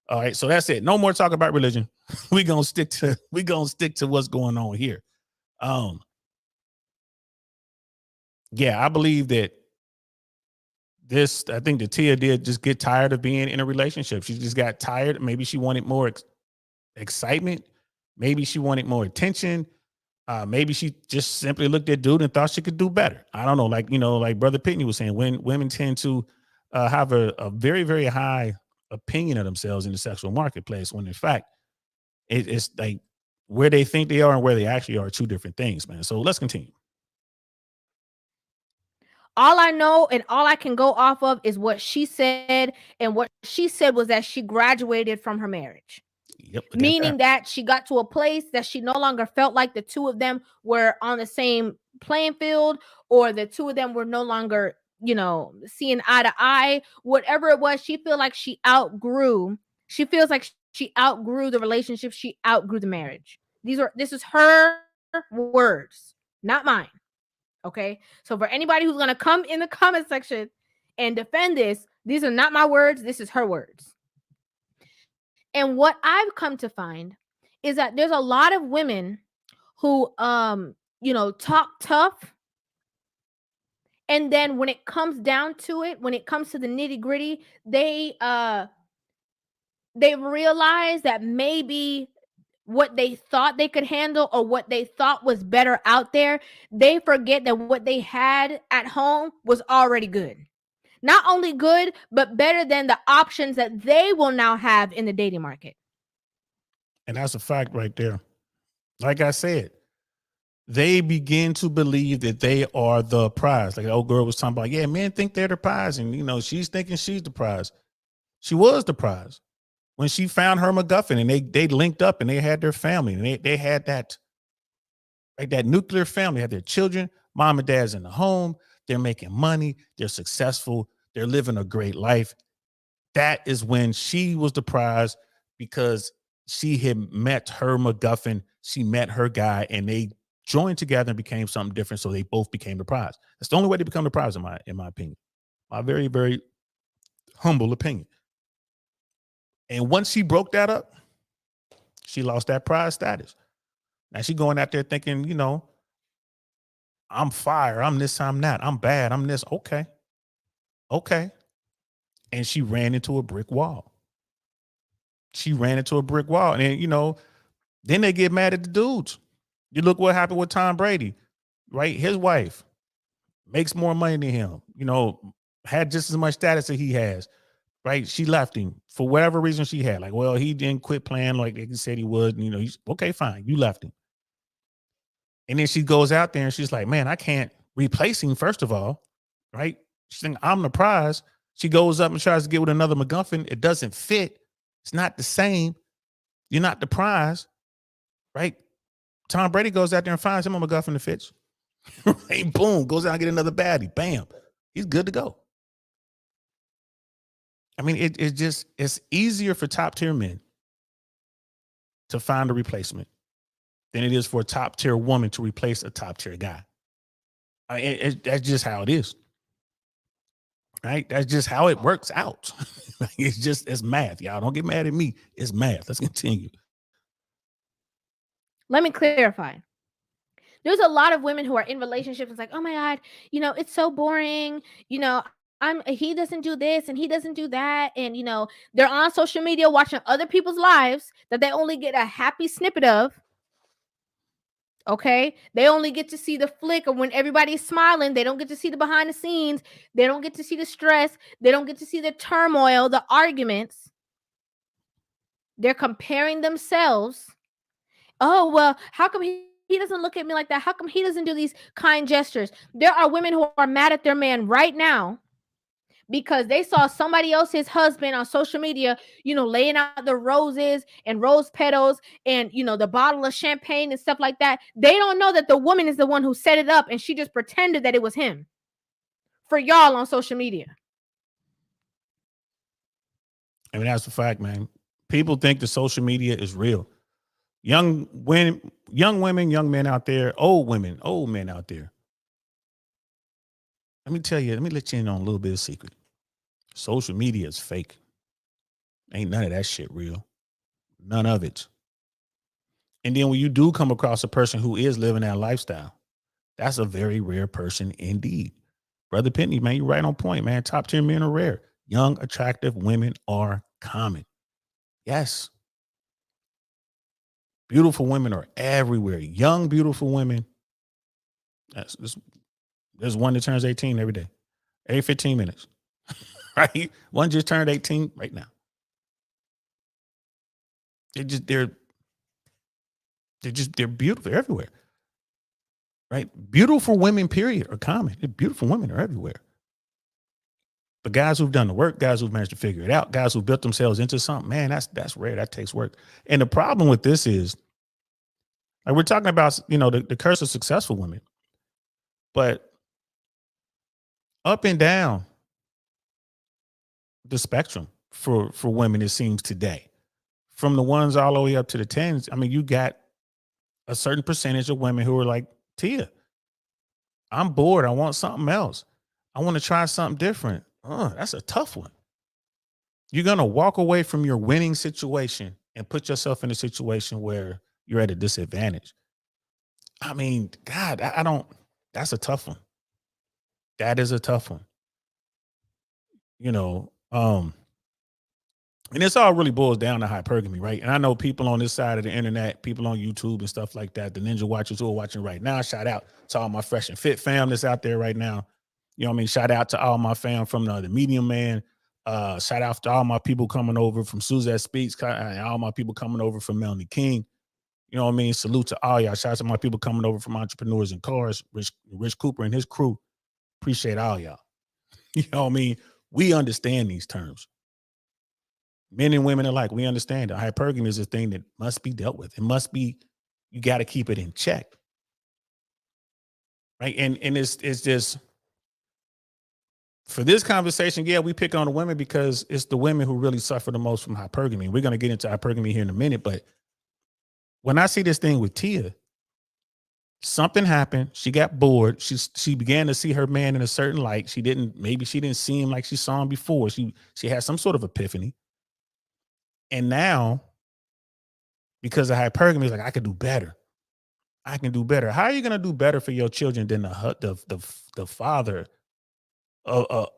All right, so that's it. No more talk about religion. We're gonna stick to what's going on here. Yeah, I believe that I think that Tia did just get tired of being in a relationship. She just got tired. Maybe she wanted more excitement. Maybe she wanted more attention. Maybe she just simply looked at dude and thought she could do better. I don't know. Like Brother Pitney was saying, when women tend to have a very, very high opinion of themselves in the sexual marketplace, when in fact it's like where they think they are and where they actually are two different things, man. So let's continue. All I know and all I can go off of is what she said. And what she said was that she graduated from her marriage. Yep, meaning that she got to a place that she no longer felt like the two of them were on the same playing field, or the two of them were no longer, seeing eye to eye. Whatever it was, she feels like she She outgrew the relationship. She outgrew the marriage. This is her words, not mine. Okay. So for anybody who's going to come in the comment section and defend this, these are not my words. This is her words. And what I've come to find is that there's a lot of women who, talk tough. And then when it comes down to it, when it comes to the nitty gritty, they realize that maybe what they thought they could handle or what they thought was better out there, they forget that what they had at home was already good. Not only good, but better than the options that they will now have in the dating market. And that's a fact right there. Like I said, they begin to believe that they are the prize. Like the old girl was talking about, yeah, men think they're the prize. And, she's thinking she's the prize. She was the prize. When she found her MacGuffin and they linked up and they had their family and they had that, like that nuclear family, had their children, mom and dad's in the home, they're making money, they're successful, they're living a great life. That is when she was the prize because she had met her MacGuffin, she met her guy, and they joined together and became something different. So they both became the prize. That's the only way to become the prize, in my opinion. My very, very humble opinion. And once she broke that up, she lost that prize status. Now she going out there thinking, I'm fire, I'm this, I'm that, I'm bad, I'm this. Okay. And she ran into a brick wall. And then, then they get mad at the dudes. You look what happened with Tom Brady, right? His wife makes more money than him, had just as much status that he has. Right, she left him for whatever reason she had. Like, well, he didn't quit playing like he said he would. And, he's okay, fine. You left him, and then she goes out there and she's like, "Man, I can't replace him." First of all, right? She's saying, "I'm the prize." She goes up and tries to get with another MacGuffin. It doesn't fit. It's not the same. You're not the prize, right? Tom Brady goes out there and finds him a MacGuffin that fits. Right, boom, goes out and get another baddie. Bam, he's good to go. I mean, it's easier for top tier men to find a replacement than it is for a top tier woman to replace a top tier guy. That's just how it is. Right? That's just how it works out. It's math. Y'all don't get mad at me. It's math. Let's continue. Let me clarify. There's a lot of women who are in relationships. It's like, oh my God, it's so boring. He doesn't do this and he doesn't do that. And, they're on social media watching other people's lives that they only get a happy snippet of. Okay. They only get to see the flick of when everybody's smiling. They don't get to see the behind the scenes. They don't get to see the stress. They don't get to see the turmoil, the arguments. They're comparing themselves. Oh, well, how come he doesn't look at me like that? How come he doesn't do these kind gestures? There are women who are mad at their man right now because they saw somebody else's husband on social media, laying out the roses and rose petals and, the bottle of champagne and stuff like that. They don't know that the woman is the one who set it up and she just pretended that it was him for y'all on social media. I mean, that's the fact, man. People think the social media is real. Young women, young men out there, old women, old men out there. Let me let you in on a little bit of secret. Social media is fake. Ain't none of that shit real. None of it. And then when you do come across a person who is living that lifestyle, that's a very rare person indeed. Brother Pitney, man, you're right on point, man. Top tier men are rare. Young, attractive women are common. Yes. Beautiful women are everywhere. Young, beautiful women. There's one that turns 18 every day. Every 15 minutes. Right? One just turned 18 right now. They're beautiful everywhere. Right? Beautiful women, period, are common. Beautiful women are everywhere. But guys who've done the work, guys who've managed to figure it out, guys who built themselves into something, man, that's rare. That takes work. And the problem with this is, like, we're talking about, the curse of successful women. But up and down the spectrum for women, it seems today, from the ones all the way up to the 10s, I mean, you got a certain percentage of women who are like, Tia, I'm bored. I want something else. I want to try something different. That's a tough one. You're going to walk away from your winning situation and put yourself in a situation where you're at a disadvantage. I mean, God, I don't, that's a tough one. That is a tough one. You know, and this all really boils down to hypergamy, right? And I know people on this side of the internet, people on YouTube and stuff like that, the Ninja Watchers who are watching right now, shout out to all my Fresh and Fit fam that's out there right now. You know what I mean? Shout out to all my fam from the Medium Man. Shout out to all my people coming over from Suzette Speaks, and all my people coming over from Melanie King. You know what I mean? Salute to all y'all. Shout out to my people coming over from Entrepreneurs in Cars, Rich Cooper and his crew. Appreciate all y'all. You know what I mean? We understand these terms. Men and women alike, we understand that hypergamy is a thing that must be dealt with. It must be, you got to keep it in check. Right. And it's just, for this conversation, yeah, we pick on the women because it's the women who really suffer the most from hypergamy. We're going to get into hypergamy here in a minute. But when I see this thing with Tia, something happened. She got bored. She began to see her man in a certain light. Maybe she didn't see him like she saw him before. She had some sort of epiphany. And now, because of hypergamy, it's like, I could do better. I can do better. How are you going to do better for your children than the father,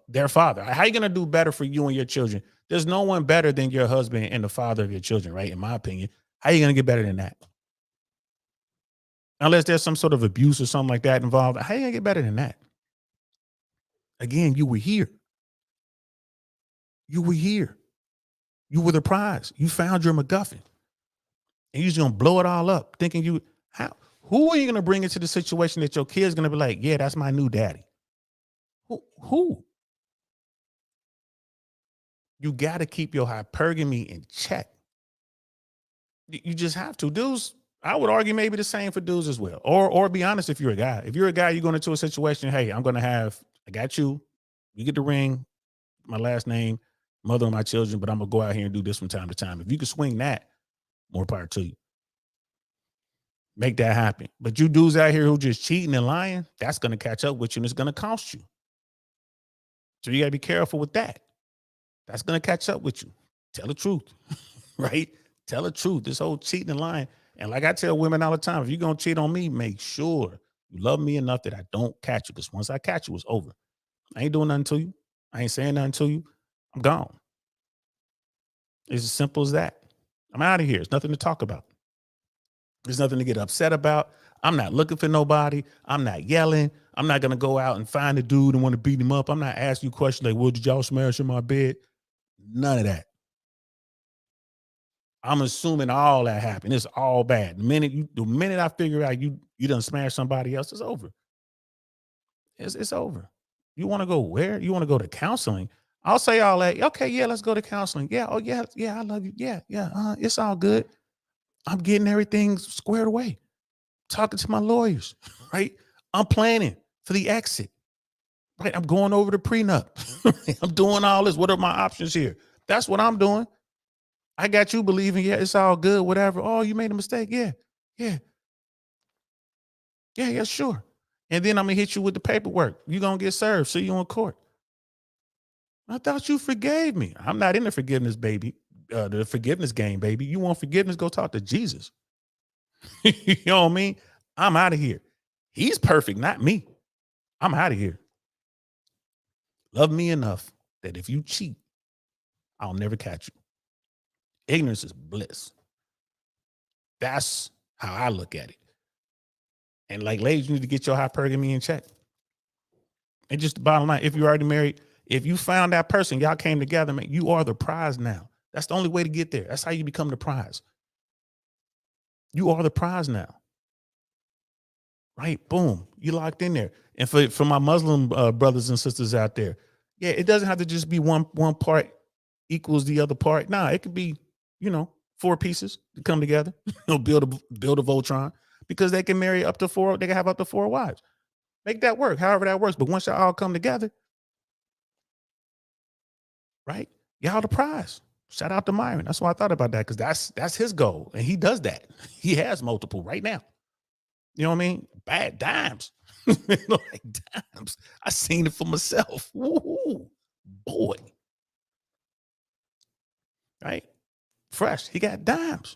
their father? How are you going to do better for you and your children? There's no one better than your husband and the father of your children, right? In my opinion, how are you going to get better than that? Unless there's some sort of abuse or something like that involved. How are you going to get better than that? Again, you were here. You were here. You were the prize. You found your MacGuffin. And you're just going to blow it all up thinking who are you going to bring into the situation that your kid's going to be like, yeah, that's my new daddy? Who? You got to keep your hypergamy in check. You just have to. Dudes, I would argue maybe the same for dudes as well. Or be honest, if you're a guy. If you're a guy, you're going into a situation, hey, I got you. You get the ring, my last name, mother of my children, but I'm going to go out here and do this from time to time. If you can swing that, more power to you. Make that happen. But you dudes out here who just cheating and lying, that's going to catch up with you and it's going to cost you. So you got to be careful with that. That's going to catch up with you. Tell the truth, right? Tell the truth. This whole cheating and lying. And like I tell women all the time, if you're going to cheat on me, make sure you love me enough that I don't catch you. Because once I catch you, it's over. I ain't doing nothing to you. I ain't saying nothing to you. I'm gone. It's as simple as that. I'm out of here. There's nothing to talk about. There's nothing to get upset about. I'm not looking for nobody. I'm not yelling. I'm not going to go out and find a dude and want to beat him up. I'm not asking you questions like, well, did y'all smash in my bed? None of that. I'm assuming all that happened. It's all bad. The minute I figure out you done smash somebody else, it's over. It's over. You want to go where? You want to go to counseling? I'll say all that. Okay, yeah, let's go to counseling. Yeah, oh yeah, I love you. Yeah, it's all good. I'm getting everything squared away. Talking to my lawyers, right? I'm planning for the exit, right? I'm going over the prenup. I'm doing all this. What are my options here? That's what I'm doing. I got you believing, yeah, it's all good, whatever. Oh, you made a mistake. Yeah, sure. And then I'm going to hit you with the paperwork. You're going to get served. See you in court. I thought you forgave me. I'm not in the forgiveness, baby. The forgiveness game, baby. You want forgiveness? Go talk to Jesus. You know what I mean? I'm out of here. He's perfect, not me. I'm out of here. Love me enough that if you cheat, I'll never catch you. Ignorance is bliss. That's how I look at it. And like, ladies, you need to get your hypergamy in check. And just the bottom line, if you're already married, if you found that person, y'all came together, man, you are the prize now. That's the only way to get there. That's how you become the prize. You are the prize now. Right? Boom. You locked in there. And for my Muslim brothers and sisters out there, yeah, it doesn't have to just be one part equals the other part. Nah, it could be, 4 pieces to come together, build a Voltron, because they can marry up to 4. They can have up to 4 wives. Make that work, however that works. But once y'all all come together, right? Y'all the prize. Shout out to Myron. That's why I thought about that, because that's his goal. And he does that. He has multiple right now. You know what I mean? Bad dimes. Like dimes. I seen it for myself. Woo, boy. Right? Fresh. He got dimes.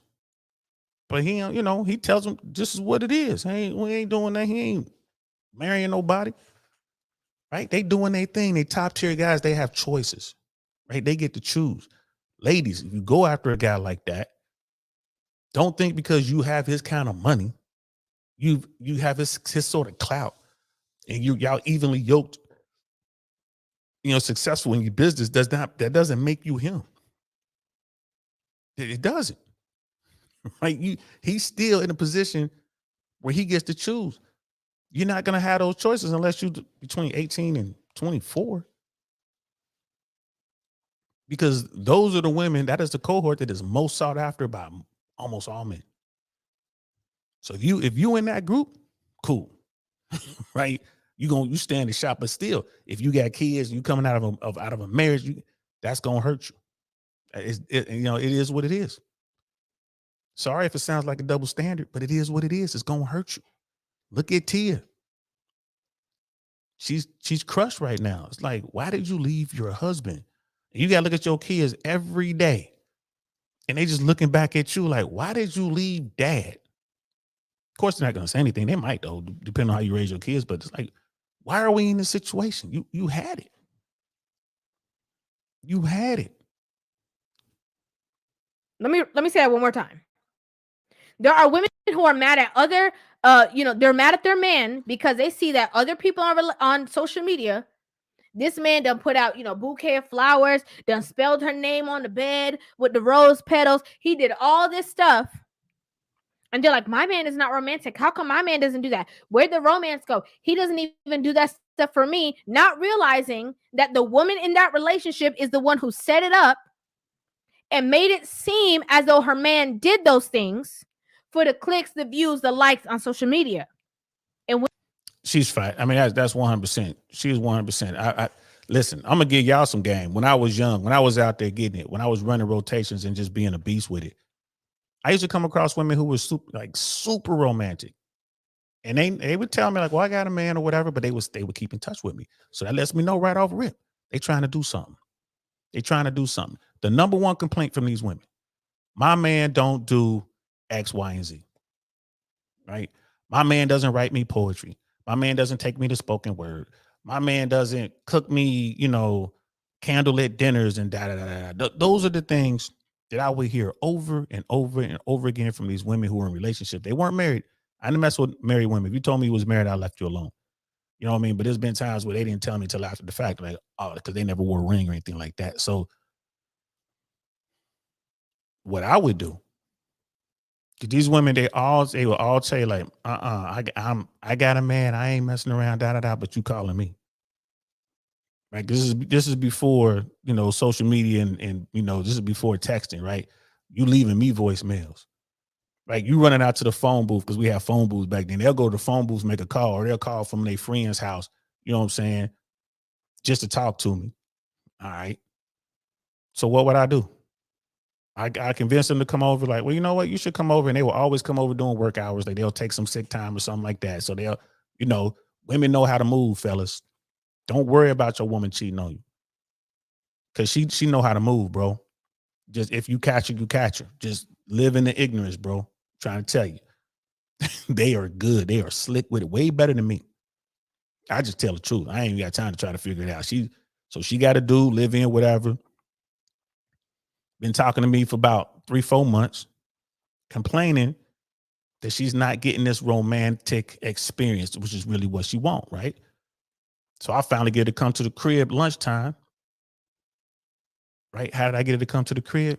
But he, you know, he tells them this is what it is. We ain't doing that. He ain't marrying nobody. Right? They doing their thing. They top tier guys. They have choices. Right? They get to choose. Ladies, if you go after a guy like that, don't think because you have his kind of money, you have his sort of clout, and y'all evenly yoked, you know, successful in your business, that doesn't make you him. It doesn't. Right? He's still in a position where he gets to choose. You're not gonna have those choices unless you between 18 and 24. Because those are the women, that is the cohort that is most sought after by almost all men. So if you in that group, cool. Right? You stand the shot, but still, if you got kids, you coming out of a marriage, that's gonna hurt you. You know, it is what it is. Sorry if it sounds like a double standard, but it is what it is. It's gonna hurt you. Look at Tia. She's crushed right now. It's like, why did you leave your husband? You gotta look at your kids every day, and they just looking back at you like, why did you leave dad? Of course, they're not gonna say anything. They might though, depending on how you raise your kids. But it's like, why are we in this situation? You had it. You had it. Let me say that one more time. There are women who are mad at other, they're mad at their man because they see that other people on social media, this man done put out, bouquet of flowers, done spelled her name on the bed with the rose petals. He did all this stuff. And they're like, my man is not romantic. How come my man doesn't do that? Where'd the romance go? He doesn't even do that stuff for me, not realizing that the woman in that relationship is the one who set it up and made it seem as though her man did those things for the clicks, the views, the likes on social media. And she's fine. I mean, that's 100%. She's 100%. I listen, I'm gonna give y'all some game. When I was young, when I was out there getting it, when I was running rotations and just being a beast with it, I used to come across women who were super romantic. And they would tell me like, well, I got a man or whatever, but they would keep in touch with me. So that lets me know right off rip. They trying to do something. They trying to do something. The number one complaint from these women, my man don't do X, Y, and Z. Right? My man doesn't write me poetry. My man doesn't take me to spoken word. My man doesn't cook me, candlelit dinners and da. Those are the things that I would hear over and over and over again from these women who were in relationships. They weren't married. I didn't mess with married women. If you told me you was married, I left you alone. You know what I mean? But there's been times where they didn't tell me until after the fact, like, oh, because they never wore a ring or anything like that. So what I would do, these women, they will all say like, I got a man, I ain't messing around, but you calling me. Right? This is before, social media and this is before texting, right? You leaving me voicemails. Right? You running out to the phone booth, because we have phone booths back then. They'll go to the phone booth, make a call, or they'll call from their friend's house, you know what I'm saying, just to talk to me. All right. So what would I do? I convinced them to come over, like, well, you know what? You should come over. And they will always come over during work hours. Like they'll take some sick time or something like that. So they'll, women know how to move, fellas. Don't worry about your woman cheating on you. Cause she know how to move, bro. Just if you catch her, you catch her. Just live in the ignorance, bro. I'm trying to tell you. They are good. They are slick with it. Way better than me. I just tell the truth. I ain't even got time to try to figure it out. She got a dude, live in, whatever. Been talking to me for about 3-4 months, complaining that she's not getting this romantic experience, which is really what she wants, right? So I finally get her to come to the crib lunchtime. Right? How did I get her to come to the crib?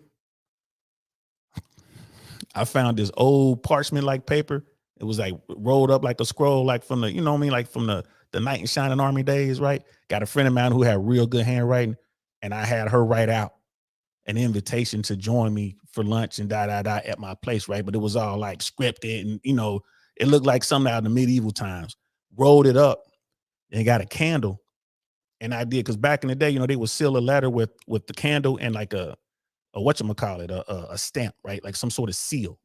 I found this old parchment-like paper. It was like rolled up like a scroll, like from the, like from the Knight in Shining Army days, right? Got a friend of mine who had real good handwriting, and I had her write out an invitation to join me for lunch and at my place, right? But it was all like scripted and, it looked like something out of the medieval times. Rolled it up and got a candle. And I did, because back in the day, they would seal a letter with the candle and like a whatchamacallit, a stamp, right? Like some sort of seal.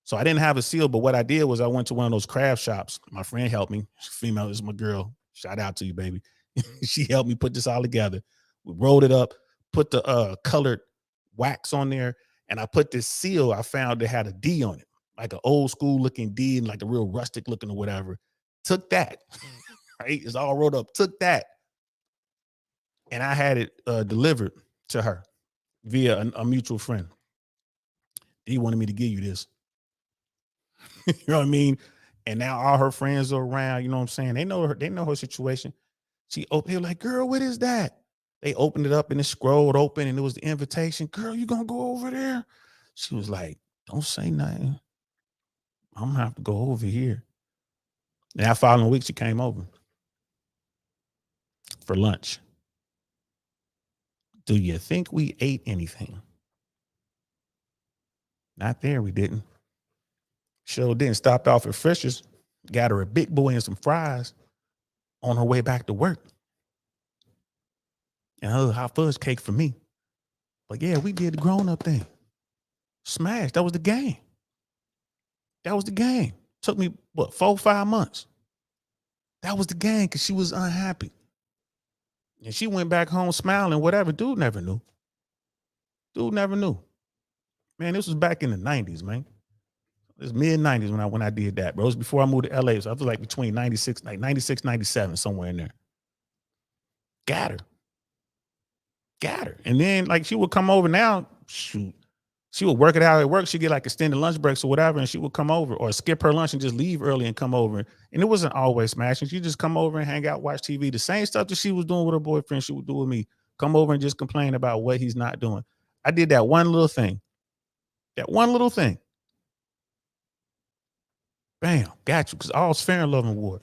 So I didn't have a seal, but what I did was I went to one of those craft shops. My friend helped me. Female, this is my girl. Shout out to you, baby. She helped me put this all together. We rolled it up, put the colored wax on there, and I put this seal I found that had a D on it, like an old school looking D and like a real rustic looking or whatever. Took that, right? It's all rolled up. Took that, and I had it delivered to her via a mutual friend. He wanted me to give you this. You know what I mean? And now all her friends are around. You know what I'm saying? They know her situation. They were like, girl, what is that? They opened it up and it scrolled open and it was the invitation. Girl, you gonna go over there? She was like, don't say nothing. I'm gonna have to go over here. And that following week, she came over for lunch. Do you think we ate anything? Not there, we didn't. Sure didn't. Stopped off at Frisch's, got her a big boy and some fries on her way back to work. And a hot fudge cake for me. But yeah, we did the grown-up thing. Smash. That was the game. That was the game. Took me, 4 or 5 months. That was the game because she was unhappy. And she went back home smiling, whatever. Dude never knew. Dude never knew. Man, this was back in the 90s, man. It was mid-90s when I did that, bro. It was before I moved to LA. So I was like between 96, 97, somewhere in there. Got her. And then like she would come over now, shoot. She would work it out at work. She'd get like extended lunch breaks or whatever, and she would come over or skip her lunch and just leave early and come over. And it wasn't always smashing. She'd just come over and hang out, watch TV. The same stuff that she was doing with her boyfriend, she would do with me. Come over and just complain about what he's not doing. I did that one little thing. That one little thing. Bam, got you. Because all's fair in love and war.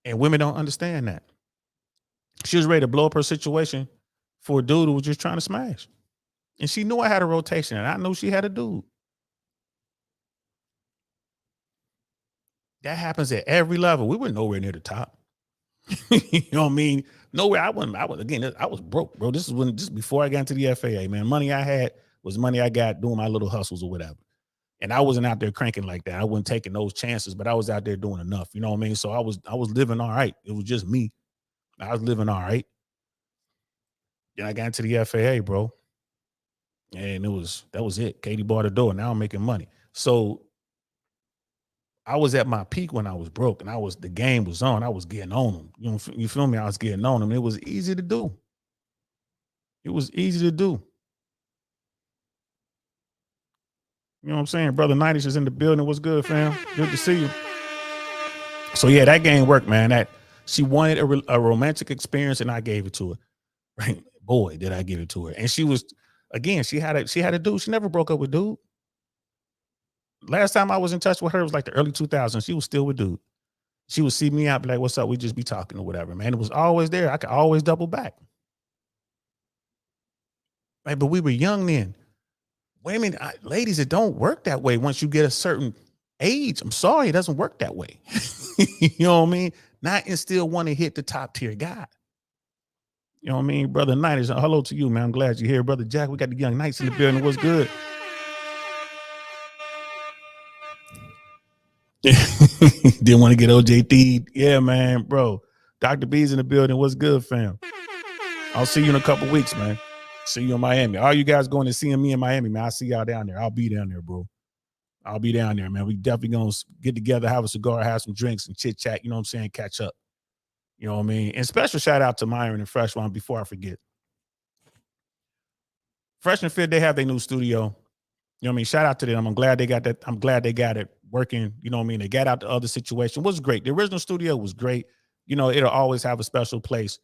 And women don't understand that. She was ready to blow up her situation for a dude who was just trying to smash. And she knew I had a rotation, and I knew she had a dude. That happens at every level. We were nowhere near the top. You know what I mean? Nowhere. I was broke, bro. This is before I got into the FAA, man. Money I had was money I got doing my little hustles or whatever. And I wasn't out there cranking like that. I wasn't taking those chances, but I was out there doing enough. You know what I mean? So I was living all right. It was just me. I was living all right. Then I got into the FAA, bro. And that was it. Katie bought a door. Now I'm making money. So I was at my peak when I was broke, and the game was on. I was getting on them. You feel me? I was getting on them. It was easy to do. It was easy to do. You know what I'm saying? Brother 90s is in the building. What's good, fam? Good to see you. So yeah, that game worked, man. That she wanted a romantic experience, and I gave it to her. Right? Boy, did I give it to her. And she was, again, she had a dude. She never broke up with dude. Last time I was in touch with her was like the early 2000s. She was still with dude. She would see me out, be like, what's up? We just be talking or whatever, man. It was always there. I could always double back. Right? But we were young then. Women, ladies, it don't work that way once you get a certain age. I'm sorry, it doesn't work that way. You know what I mean? Not and still want to hit the top tier guy. You know what I mean? Brother Knight, hello to you, man. I'm glad you're here. Brother Jack, we got the young knights in the building. What's good? Didn't want to get OJT. Yeah, man, bro. Dr. B's in the building. What's good, fam? I'll see you in a couple weeks, man. See you in Miami. All you guys going to see me in Miami, man. I'll see y'all down there. I'll be down there, bro. I'll be down there, man. We definitely going to get together, have a cigar, have some drinks and chit chat. You know what I'm saying? Catch up. You know what I mean? And special shout out to Myron and Fresh One before I forget. Fresh and Fit, they have their new studio. You know what I mean? Shout out to them. I'm glad they got that. I'm glad they got it working. You know what I mean? They got out the other situation. It was great. The original studio was great. You know, it'll always have a special place,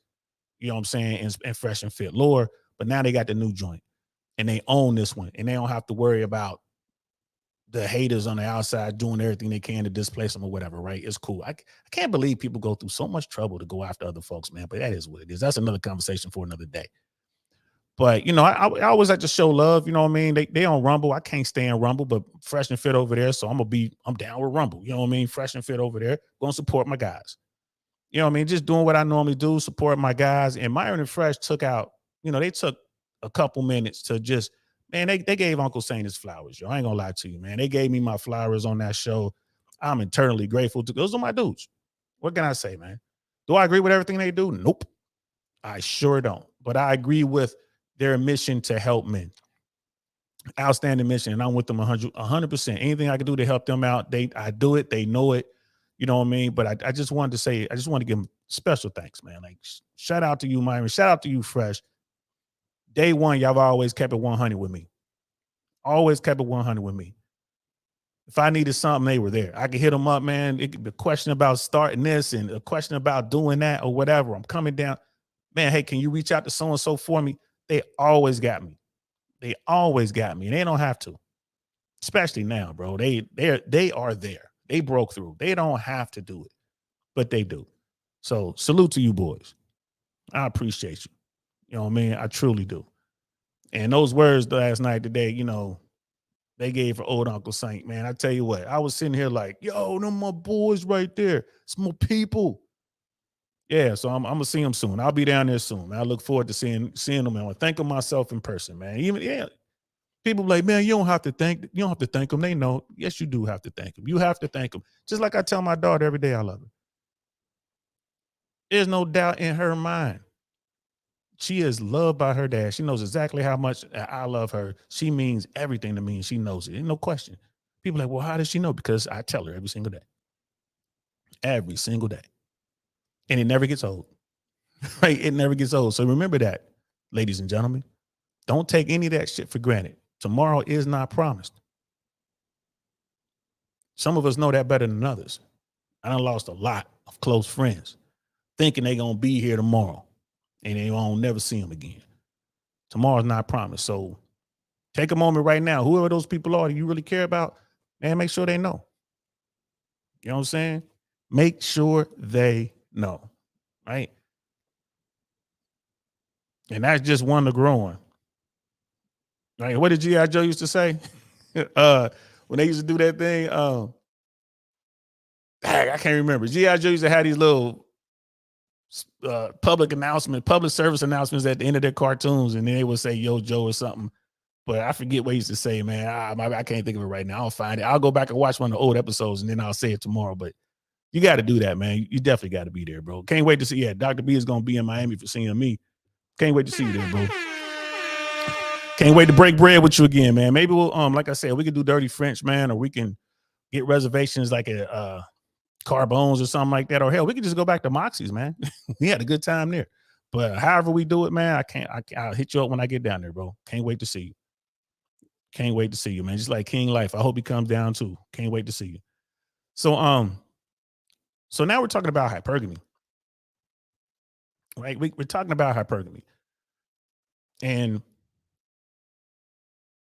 you know what I'm saying, in Fresh and Fit lore. But now they got the new joint and they own this one. And they don't have to worry about the haters on the outside doing everything they can to displace them or whatever, right? It's cool. I can't believe people go through so much trouble to go after other folks, man. But that is what it is. That's another conversation for another day. But, you know, I always like to show love. You know what I mean? They on Rumble. I can't stand Rumble, but Fresh and Fit over there. So I'm down with Rumble. You know what I mean? Fresh and Fit over there. Going to support my guys. You know what I mean? Just doing what I normally do, support my guys. And Myron and Fresh took out, you know, they took a couple minutes to just Man, they gave Uncle Saint his flowers, yo. I ain't gonna lie to you, man. They gave me my flowers on that show. I'm eternally grateful to those are my dudes. What can I say, man? Do I agree with everything they do? Nope. I sure don't. But I agree with their mission to help men. Outstanding mission. And I'm with them 100%. Anything I can do to help them out, I do it. They know it. You know what I mean? But I just wanted to say, I just want to give them special thanks, man. Like, shout out to you, Myron. Shout out to you, Fresh. Day one, y'all have always kept it 100 with me. Always kept it 100 with me. If I needed something, they were there. I could hit them up, man. It could be a question about starting this and a question about doing that or whatever. I'm coming down. Man, hey, can you reach out to so-and-so for me? They always got me. They always got me. And they don't have to. Especially now, bro. They are there. They broke through. They don't have to do it, but they do. So salute to you boys. I appreciate you. You know what I mean? I truly do. And those words last night, today, you know, they gave for old Uncle Saint, man. I tell you what, I was sitting here like, yo, them my boys right there. It's my people. Yeah, so I'm gonna see them soon. I'll be down there soon. I look forward to seeing them, and I thank them myself in person, man. Even people like, man, you don't have to thank them. They know. Yes, you do have to thank them. You have to thank them. Just like I tell my daughter every day, I love her. There's no doubt in her mind. She is loved by her dad. She knows exactly how much I love her. She means everything to me, and she knows it. Ain't no question. People are like, well, how does she know? Because I tell her every single day. Every single day. And it never gets old. Right? It never gets old. So remember that, ladies and gentlemen. Don't take any of that shit for granted. Tomorrow is not promised. Some of us know that better than others. I done lost a lot of close friends thinking they're going to be here tomorrow. And they won't never see them again. Tomorrow's not promised. So take a moment right now. Whoever those people are that you really care about, man, make sure they know. You know what I'm saying? Make sure they know. Right? And that's just one to grow on. Right? What did G.I. Joe used to say? When they used to do that thing, I can't remember. G.I. Joe used to have these little public service announcements at the end of their cartoons, and then they would say "Yo Joe" or something, but I forget what he used to say, man. I can't think of it right now. I'll find it. I'll go back and watch one of the old episodes, and then I'll say it tomorrow. But you got to do that, man. You definitely got to be there, bro. Can't wait to see. Yeah, Dr. B is gonna be in Miami for seeing me. Can't wait to see you there, bro. Can't wait to break bread with you again, man. Maybe we'll like I said, we could do Dirty French, man, or we can get reservations like a Carbones or something like that, or hell, we could just go back to Moxie's, man. We had a good time there. But however we do it, man, I'll hit you up when I get down there, bro. Can't wait to see you. Can't wait to see you, man. Just like King Life. I hope he comes down too. Can't wait to see you. So now we're talking about hypergamy. Right? We're talking about hypergamy. And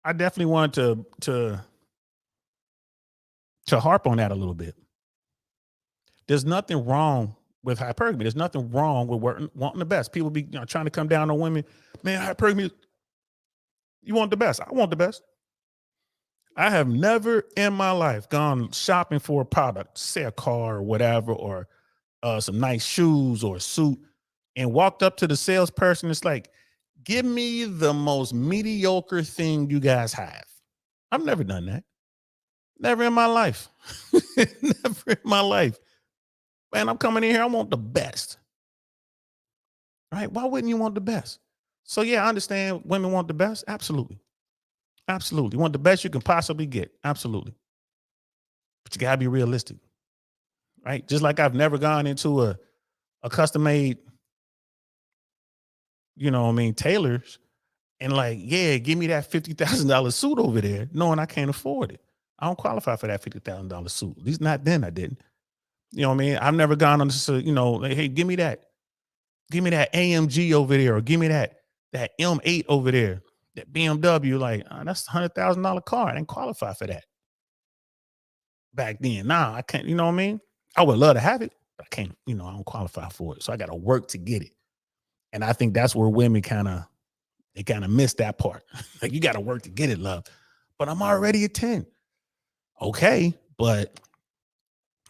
I definitely want to harp on that a little bit. There's nothing wrong with hypergamy. There's nothing wrong with wanting the best. People be trying to come down on women. Man, hypergamy, you want the best. I want the best. I have never in my life gone shopping for a product, say a car or whatever, or some nice shoes or a suit, and walked up to the salesperson. It's like, give me the most mediocre thing you guys have. I've never done that. Never in my life. Never in my life. Man, I'm coming in here. I want the best. Right? Why wouldn't you want the best? So yeah, I understand women want the best. Absolutely. Absolutely. You want the best you can possibly get. Absolutely. But you gotta be realistic. Right? Just like I've never gone into a custom made, tailors and like, yeah, give me that $50,000 suit over there, knowing I can't afford it. I don't qualify for that $50,000 suit. At least not then I didn't. You know what I mean? I've never gone on this, like, hey, give me that AMG over there, or give me that M8 over there, that BMW. Like, that's $100,000 car. I didn't qualify for that back then. Nah, I can't. You know what I mean? I would love to have it, but I can't. I don't qualify for it, so I got to work to get it. And I think that's where women kind of miss that part. Like, you got to work to get it, love. But I'm already a 10. Okay, but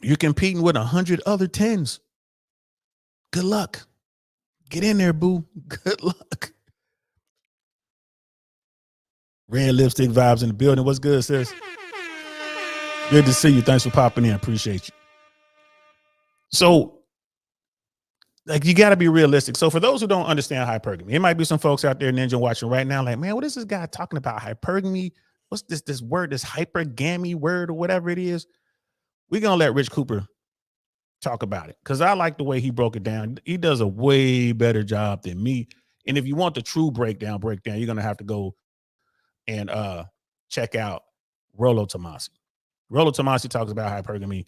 you're competing with 100 other 10s. Good luck. Get in there, boo. Good luck. Red lipstick vibes in the building. What's good, sis? Good to see you. Thanks for popping in. Appreciate you. So, like, you got to be realistic. So, for those who don't understand hypergamy, it might be some folks out there, Ninja, watching right now, like, man, what is this guy talking about? Hypergamy? What's this word, this hypergamy word or whatever it is? We're going to let Rich Cooper talk about it because I like the way he broke it down. He does a way better job than me. And if you want the true breakdown, you're going to have to go and check out Rollo Tomasi. Rollo Tomasi talks about hypergamy,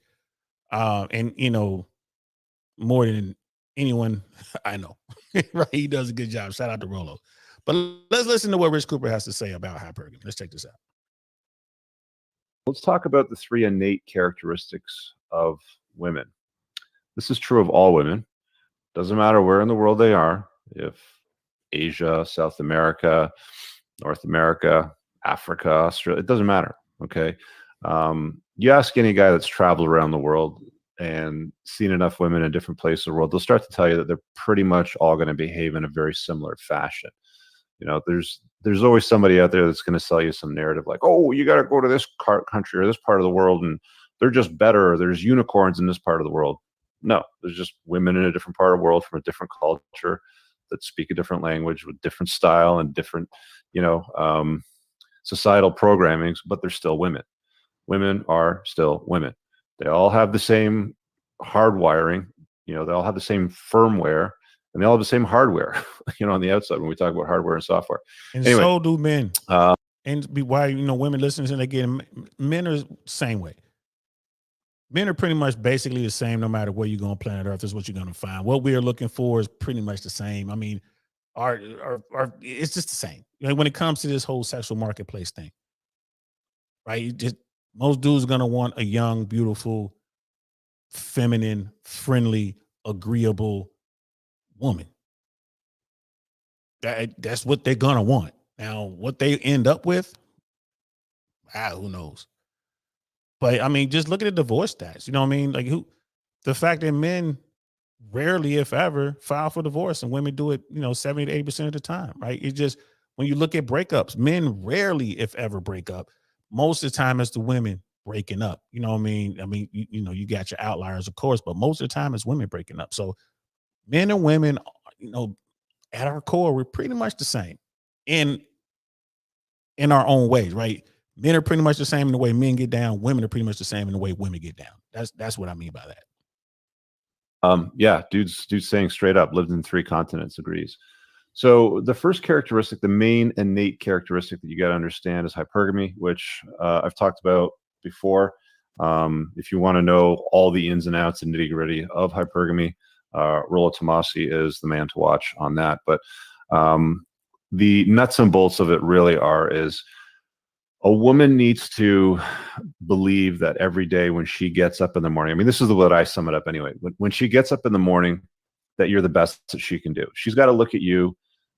and more than anyone I know. Right? He does a good job. Shout out to Rollo. But let's listen to what Rich Cooper has to say about hypergamy. Let's check this out. Let's talk about the 3 innate characteristics of women. This is true of all women. Doesn't matter where in the world they are, if Asia, South America, North America, Africa, Australia, it doesn't matter. Okay. You ask any guy that's traveled around the world and seen enough women in different places of the world, they'll start to tell you that they're pretty much all going to behave in a very similar fashion. There's always somebody out there that's going to sell you some narrative like, oh, you got to go to this country or this part of the world and they're just better. Or there's unicorns in this part of the world. No, there's just women in a different part of the world from a different culture that speak a different language with different style and different, societal programmings, but they're still women. Women are still women. They all have the same hardwiring, they all have the same firmware, and they all have the same hardware, on the outside when we talk about hardware and software. And anyway, so do men. And why, women listening and they get men are the same way. Men are pretty much basically the same no matter where you go on planet Earth. Is what you're going to find. What we are looking for is pretty much the same. I mean, our it's just the same. When it comes to this whole sexual marketplace thing, right? Most dudes are going to want a young, beautiful, feminine, friendly, agreeable woman. That's what they're going to want. Now, what they end up with, who knows? But I mean, just look at the divorce stats. You know what I mean? Like the fact that men rarely, if ever, file for divorce and women do it, 70 to 80% of the time, right? It's just when you look at breakups, men rarely, if ever, break up. Most of the time, it's the women breaking up. You know what I mean? I mean, you got your outliers, of course, but most of the time, it's women breaking up. So men and women, at our core, we're pretty much the same in our own ways, right? Men are pretty much the same in the way men get down. Women are pretty much the same in the way women get down. That's what I mean by that. Yeah, dude's saying straight up, lived in 3 continents, agrees. So the first characteristic, the main innate characteristic that you got to understand is hypergamy, which I've talked about before. If you want to know all the ins and outs and nitty gritty of hypergamy, Rollo Tomasi is the man to watch on that. But the nuts and bolts of it really is a woman needs to believe that every day when she gets up in the morning, I mean, this is the way that I sum it up anyway. When she gets up in the morning, that you're the best that she can do. She's got to look at you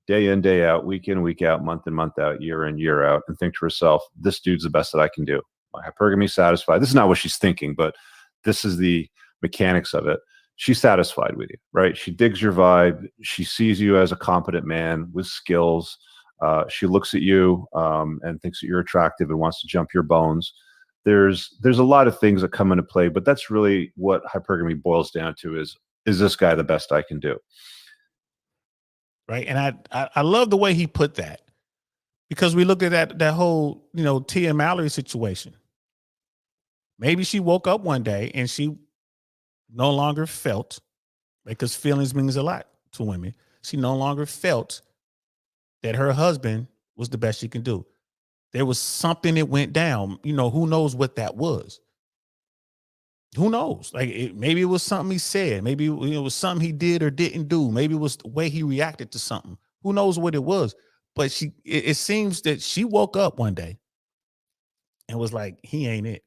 day in, day out, week in, week out, month in, month out, year in, year out, and think to herself, this dude's the best that I can do. My hypergamy satisfied. This is not what she's thinking, but this is the mechanics of it. She's satisfied with you, right? She digs your vibe. She sees you as a competent man with skills. She looks at you and thinks that you're attractive and wants to jump your bones. There's a lot of things that come into play, but that's really what hypergamy boils down to is this guy the best I can do? Right. And I love the way he put that, because we looked at that whole, Tia Mallory situation. Maybe she woke up one day and she no longer felt, because feelings means a lot to women. She no longer felt that her husband was the best she can do. There was something that went down. Who knows what that was? Who knows? Maybe it was something he said. Maybe it was something he did or didn't do. Maybe it was the way he reacted to something. Who knows what it was? But it seems that she woke up one day and was like, he ain't it.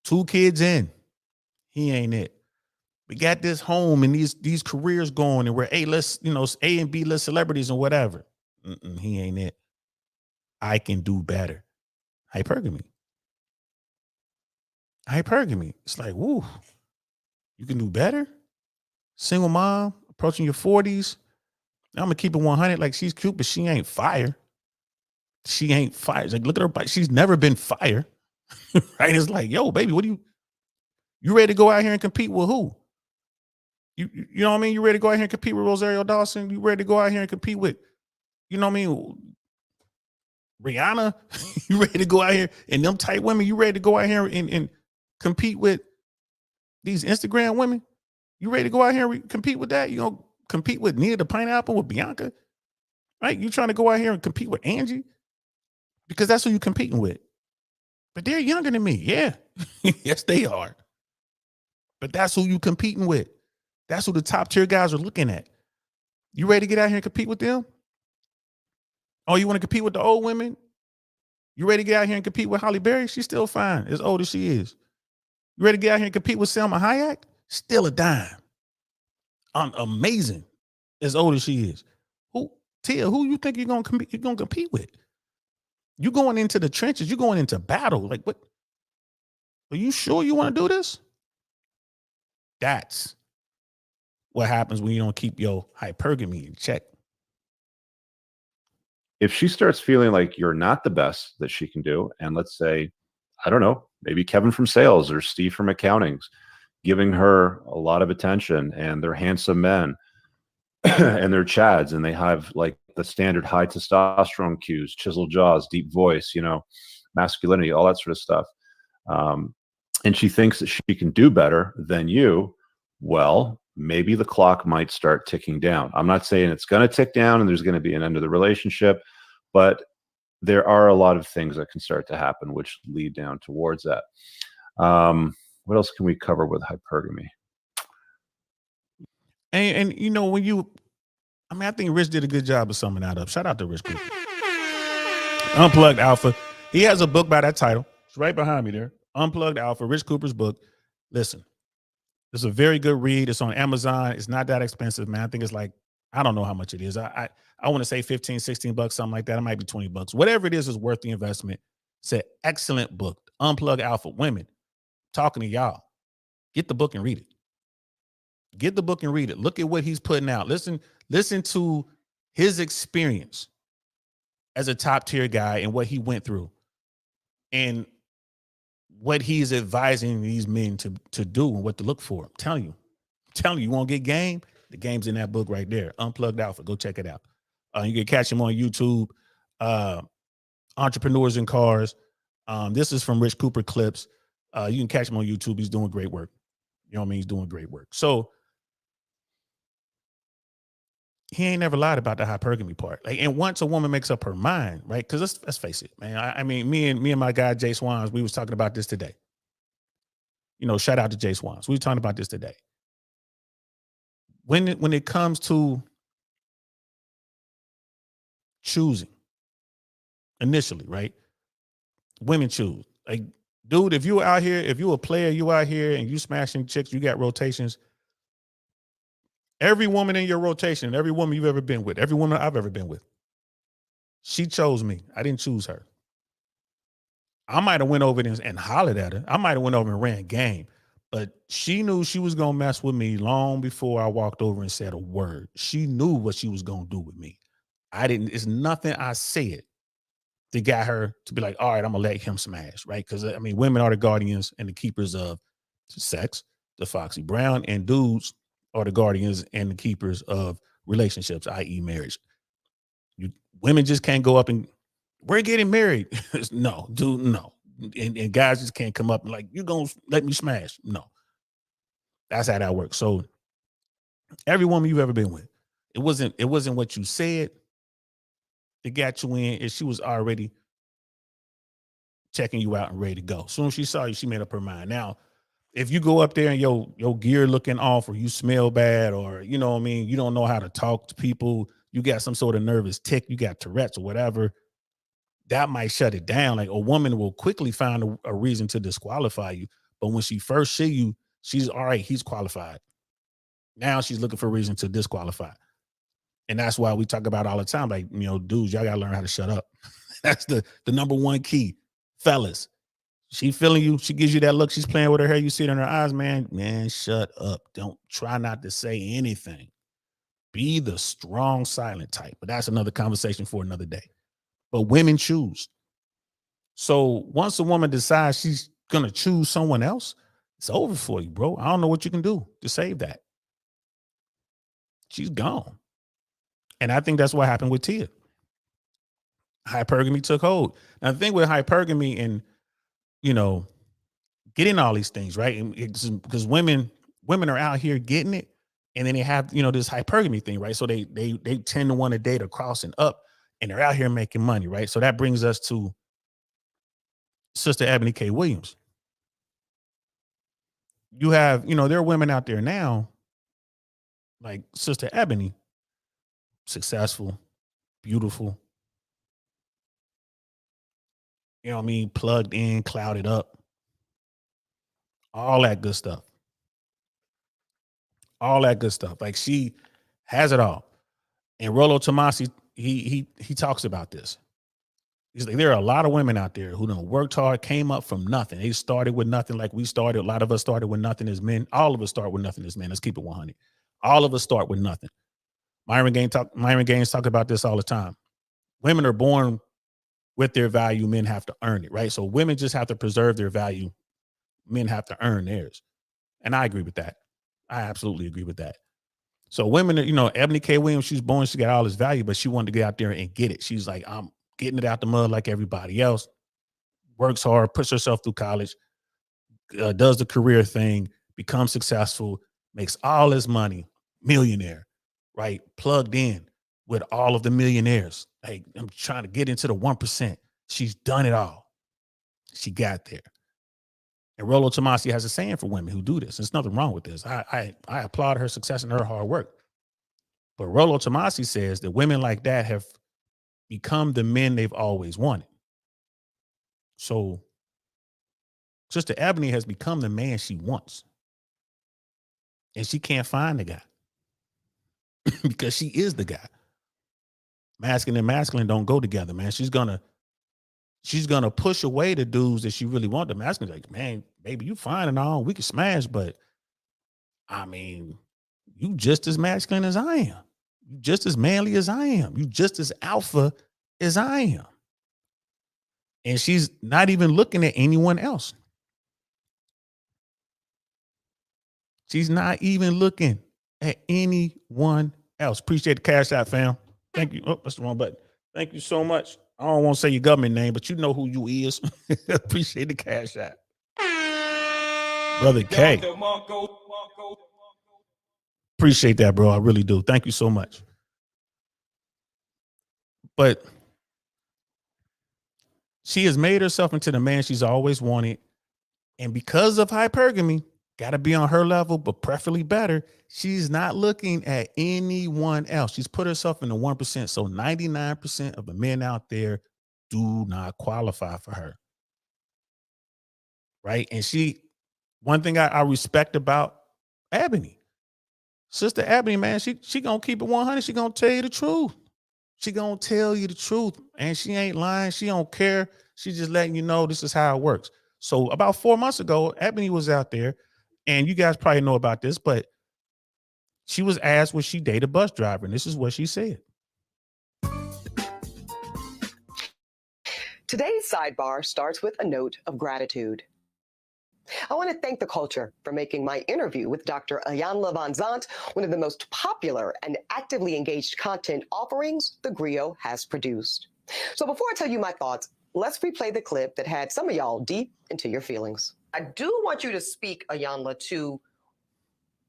2 kids in, he ain't it. We got this home and these careers going, and we're A-list, A and B-list celebrities and whatever. He ain't it. I can do better. Hypergamy. It's like, woo, you can do better? Single mom, approaching your 40s. I'm going to keep it 100. Like, she's cute, but she ain't fire. she ain't fire. It's like, look at her body. She's never been fire. Right? It's like, yo, baby, what you ready to go out here and compete with who? You know what I mean? You ready to go out here and compete with Rosario Dawson? You ready to go out here and compete with, you know what I mean? Rihanna? You ready to go out here and them tight women? You ready to go out here and compete with these Instagram women? You ready to go out here and compete with that? You gonna compete with Nia the Pineapple, with Bianca? Right? You trying to go out here and compete with Angie? Because that's who you competing with. But they're younger than me. Yeah. Yes, they are. But that's who you competing with. That's who the top tier guys are looking at. You ready to get out here and compete with them? Oh, you want to compete with the old women? You ready to get out here and compete with Halle Berry? She's still fine, as old as she is. You ready to get out here and compete with Selma Hayek? Still a dime. Amazing, as old as she is. Who you think you're gonna compete with? You going into the trenches, you going into battle. Like, what? Are you sure you want to do this? That's what happens when you don't keep your hypergamy in check. If she starts feeling like you're not the best that she can do, and let's say, I don't know, maybe Kevin from sales or Steve from accountings giving her a lot of attention, and they're handsome men and they're chads, and they have like the standard high testosterone cues, chiseled jaws, deep voice, you know, masculinity, all that sort of stuff. And she thinks that she can do better than you. Well, maybe the clock might start ticking down. I'm not saying it's going to tick down and there's going to be an end of the relationship, but there are a lot of things that can start to happen which lead down towards that. What else can we cover with hypergamy? And you know, I think Rich did a good job of summing that up. Shout out to Rich Cooper. Unplugged Alpha. He has a book by that title. It's right behind me there. Unplugged Alpha, Rich Cooper's book. Listen, it's a very good read. It's on Amazon. It's not that expensive, man. I think it's like, I don't know how much it is. I want to say 15, 16 bucks, something like that. It might be 20 bucks. Whatever it is worth the investment. It's an excellent book. Unplugged Alpha. Women, talking to y'all. Get the book and read it. Get the book and read it. Look at what he's putting out. Listen to his experience as a top tier guy and what he went through and what he's advising these men to do and what to look for. I'm telling you, you want to get game? The game's in that book right there. Unplugged Alpha. Go check it out. You can catch him on YouTube. Entrepreneurs in Cars. This is from Rich Cooper Clips. You can catch him on YouTube. He's doing great work. You know what I mean? He's doing great work. So he ain't never lied about the hypergamy part. Like, and once a woman makes up her mind, right? Because let's face it, man. I mean, me and my guy Jay Swans, we was talking about this today. You know, shout out to Jay Swans. We were talking about this today. When it comes to choosing, initially, right? Women choose. Like, dude, if you out here, if you a player, you out here and you smashing chicks, you got rotations. Every woman in your rotation, every woman you've ever been with, every woman I've ever been with, she chose me. I didn't choose her. I might have went over there and hollered at her. I might have went over and ran game, but she knew she was going to mess with me long before I walked over and said a word. She knew what she was going to do with me. It's nothing I said that got her to be like, all right, I'm going to let him smash, right? Because, I mean, women are the guardians and the keepers of sex, the Foxy Brown, and dudes are the guardians and the keepers of relationships, i.e. marriage. Women just can't go up and, we're getting married. No, dude, no. And guys just can't come up and like, you're going to let me smash. No. That's how that works. So every woman you've ever been with, it wasn't what you said that got you in. And she was already checking you out and ready to go. As soon as she saw you, she made up her mind. Now, if you go up there and your gear looking off, or you smell bad, or, you know what I mean, you don't know how to talk to people, you got some sort of nervous tick, you got Tourette's or whatever, that might shut it down. Like, a woman will quickly find a reason to disqualify you. But when she first see you, she's all right, he's qualified. Now she's looking for a reason to disqualify. And that's why we talk about all the time, like, you know, dudes, y'all gotta learn how to shut up. That's the number one key. Fellas, she feeling you, she gives you that look, she's playing with her hair, you see it in her eyes, man, shut up. Don't try not to say anything. Be the strong, silent type. But that's another conversation for another day. but women choose. So once a woman decides she's gonna choose someone else, it's over for you, bro. I don't know what you can do to save that. She's gone. And I think that's what happened with Tia. Hypergamy took hold. Now the thing with hypergamy and, you know, getting all these things, right? And it's because women are out here getting it, and then they have, you know, this hypergamy thing, right? So they tend to want to date across and up, and they're out here making money, right? So that brings us to Sister Eboni K. Williams. You have, you know, there are women out there now, like Sister Eboni, successful, beautiful, you know what I mean, plugged in, clouded up, all that good stuff. All that good stuff. Like she has it all. And Rollo Tomasi, he talks about this. He's like, there are a lot of women out there who done worked hard, came up from nothing. They started with nothing like we started. A lot of us started with nothing as men. All of us start with nothing as men. Let's keep it 100. All of us start with nothing. Myron Gaines talk about this all the time. Women are born with their value. Men have to earn it, right? So women just have to preserve their value. Men have to earn theirs. And I agree with that. I absolutely agree with that. So women, you know, Eboni K. Williams, she's born, she got all this value, but she wanted to get out there and get it. She's like, I'm getting it out the mud like everybody else, works hard, puts herself through college, does the career thing, becomes successful, makes all this money, millionaire, right? Plugged in with all of the millionaires. Like, I'm trying to get into the 1%. She's done it all. She got there. And Rollo Tomasi has a saying for women who do this. There's nothing wrong with this. I applaud her success and her hard work. But Rollo Tomasi says that women like that have become the men they've always wanted. So Sister Eboni has become the man she wants. And she can't find the guy because she is the guy. Masculine and masculine don't go together, man. She's gonna push away the dudes that she really wants. The masculine's like, man, baby, you fine and all. We can smash, but I mean, you just as masculine as I am. You just as manly as I am. You just as alpha as I am. And she's not even looking at anyone else. She's not even looking at anyone else. Appreciate the cash out, fam. Thank you. Oh, that's the wrong button. Thank you so much. I don't want to say your government name, but you know who you is. Appreciate the cash out. Brother K. Appreciate that, bro. I really do. Thank you so much. But she has made herself into the man she's always wanted. And because of hypergamy, got to be on her level, but preferably better, she's not looking at anyone else. She's put herself in the 1%. So 99% of the men out there do not qualify for her. Right? And one thing I respect about Eboni, Sister Eboni, man, she gonna keep it 100. She gonna tell you the truth. She gonna tell you the truth. And she ain't lying. She don't care. She's just letting you know this is how it works. So about 4 months ago, Eboni was out there, and you guys probably know about this, but she was asked would she date a bus driver, and this is what she said. Today's sidebar starts with a note of gratitude. I want to thank the culture for making my interview with Dr. Iyanla Vanzant one of the most popular and actively engaged content offerings the Griot has produced. So before I tell you my thoughts, let's replay the clip that had some of y'all deep into your feelings. I do want you to speak, Iyanla, to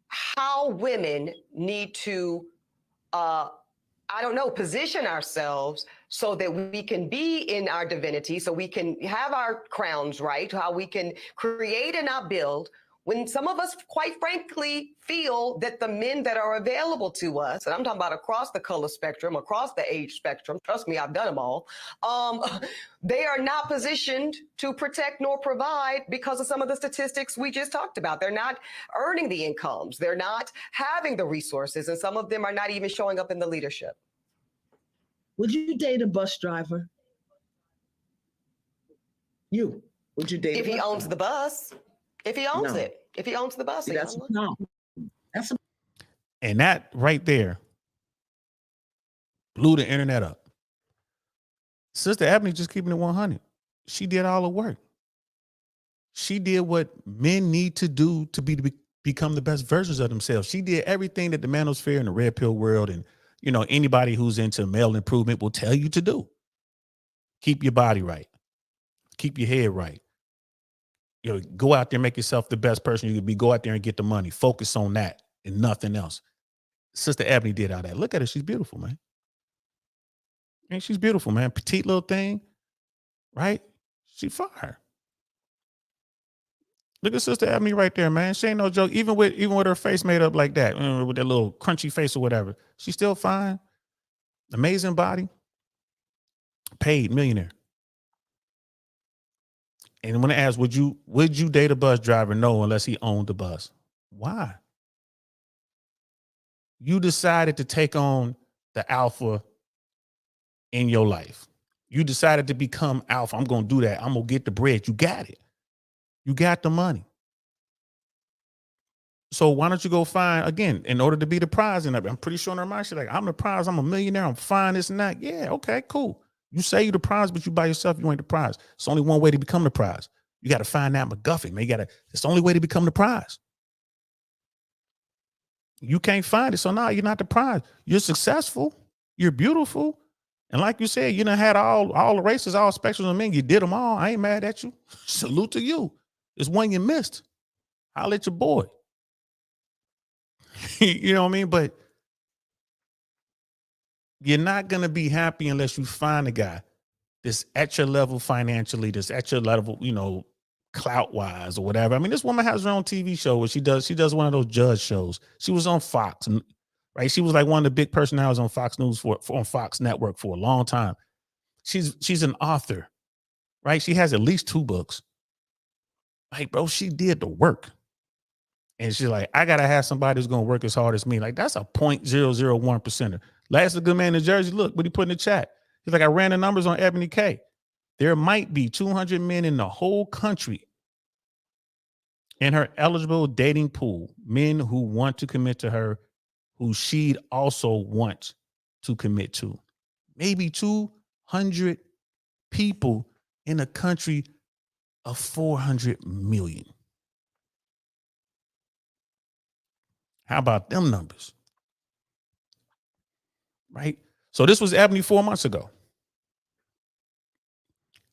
how women need to, position ourselves so that we can be in our divinity, so we can have our crowns right, how we can create and not build, when some of us, quite frankly, feel that the men that are available to us, and I'm talking about across the color spectrum, across the age spectrum, trust me, I've done them all, they are not positioned to protect nor provide because of some of the statistics we just talked about. They're not earning the incomes. They're not having the resources, and some of them are not even showing up in the leadership. Would you date a bus driver? Would you date if he owns the bus? If he owns it. If he owns the bus. And that right there blew the internet up. Sister Ebony just keeping it 100. She did all the work. She did what men need to do to become the best versions of themselves. She did everything that the manosphere and the red pill world and, you know, anybody who's into male improvement will tell you to do. Keep your body right. Keep your head right. You know, go out there and make yourself the best person you could be. Go out there and get the money. Focus on that and nothing else. Sister Ebony did all that. Look at her. She's beautiful, man. And she's beautiful, man. Petite little thing, right? She fire. Look at Sister Ebony right there, man. She ain't no joke. Even with her face made up like that, with that little crunchy face or whatever, she's still fine. Amazing body. Paid millionaire. And when I asked, would you date a bus driver? No, unless he owned the bus. Why? You decided to take on the alpha in your life. You decided to become alpha. I'm going to do that. I'm going to get the bread. You got it. You got the money. So why don't you go find, again, in order to be the prize, and I'm pretty sure in her mind, she's like, I'm the prize. I'm a millionaire. I'm fine, this and that. Yeah, okay, cool. You say you're the prize, but you by yourself, you ain't the prize. It's only one way to become the prize. You got to find that MacGuffin, man. It's the only way to become the prize. You can't find it. So now you're not the prize. You're successful. You're beautiful. And like you said, you done had all the races, all spectrums of men. You did them all. I ain't mad at you. Salute to you. It's one you missed. I'll let your boy. You know what I mean? But you're not going to be happy unless you find a guy that's at your level financially, that's at your level, you know, clout wise or whatever. I mean, this woman has her own TV show where she does one of those judge shows. She was on Fox, right? She was like one of the big personalities on Fox News on Fox Network for a long time. She's an author, right? She has at least 2 books. Like, bro, she did the work. And she's like, I got to have somebody who's going to work as hard as me. Like, that's a 0.001%. Last good man in Jersey, look what he put in the chat. He's like, I ran the numbers on Ebony K. There might be 200 men in the whole country in her eligible dating pool, men who want to commit to her, who she'd also want to commit to. Maybe 200 people in a country of 400 million. How about them numbers? Right? So this was Ebony 4 months ago.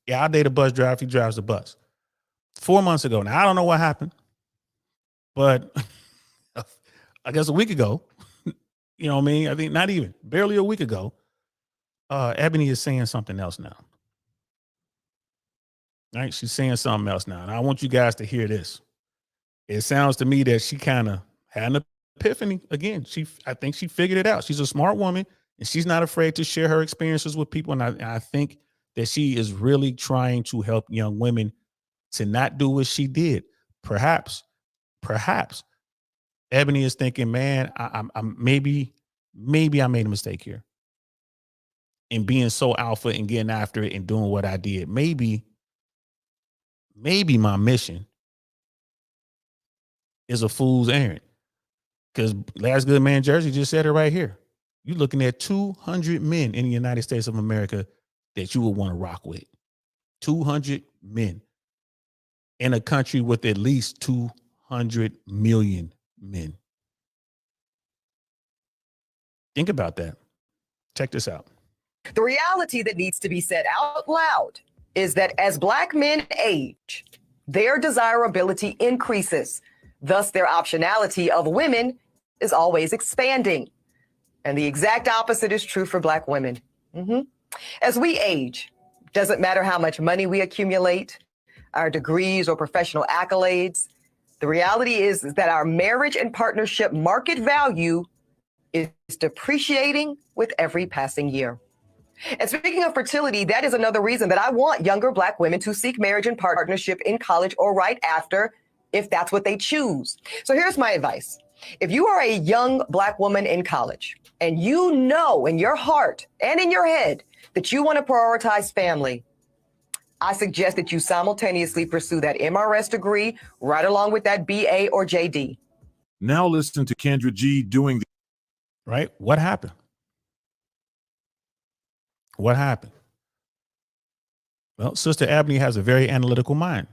Yeah, I date a bus driver if he drives the bus. 4 months ago. Now, I don't know what happened, but I guess a week ago, you know what I mean? I think not even, barely a week ago, Ebony is saying something else now. Right? She's saying something else now. And I want you guys to hear this. It sounds to me that she kind of had an epiphany. Again, I think she figured it out. She's a smart woman and she's not afraid to share her experiences with people. And I think that she is really trying to help young women to not do what she did. Perhaps Ebony is thinking, man, I'm maybe I made a mistake here in being so alpha and getting after it and doing what I did. Maybe my mission is a fool's errand. Because last good man Jersey just said it right here. You're looking at 200 men in the United States of America that you would want to rock with. 200 men in a country with at least 200 million men. Think about that. Check this out. The reality that needs to be said out loud is that as Black men age, their desirability increases. Thus, their optionality of women is always expanding. And the exact opposite is true for Black women. As we age, doesn't matter how much money we accumulate, our degrees or professional accolades, the reality is that our marriage and partnership market value is depreciating with every passing year. And speaking of fertility, that is another reason that I want younger Black women to seek marriage and partnership in college or right after, if that's what they choose. So here's my advice. If you are a young Black woman in college and you know in your heart and in your head that you want to prioritize family, I suggest that you simultaneously pursue that MRS degree right along with that BA or JD. Now listen to Kendra G doing the Right? What happened? What happened? Well, Sister Ebony has a very analytical mind.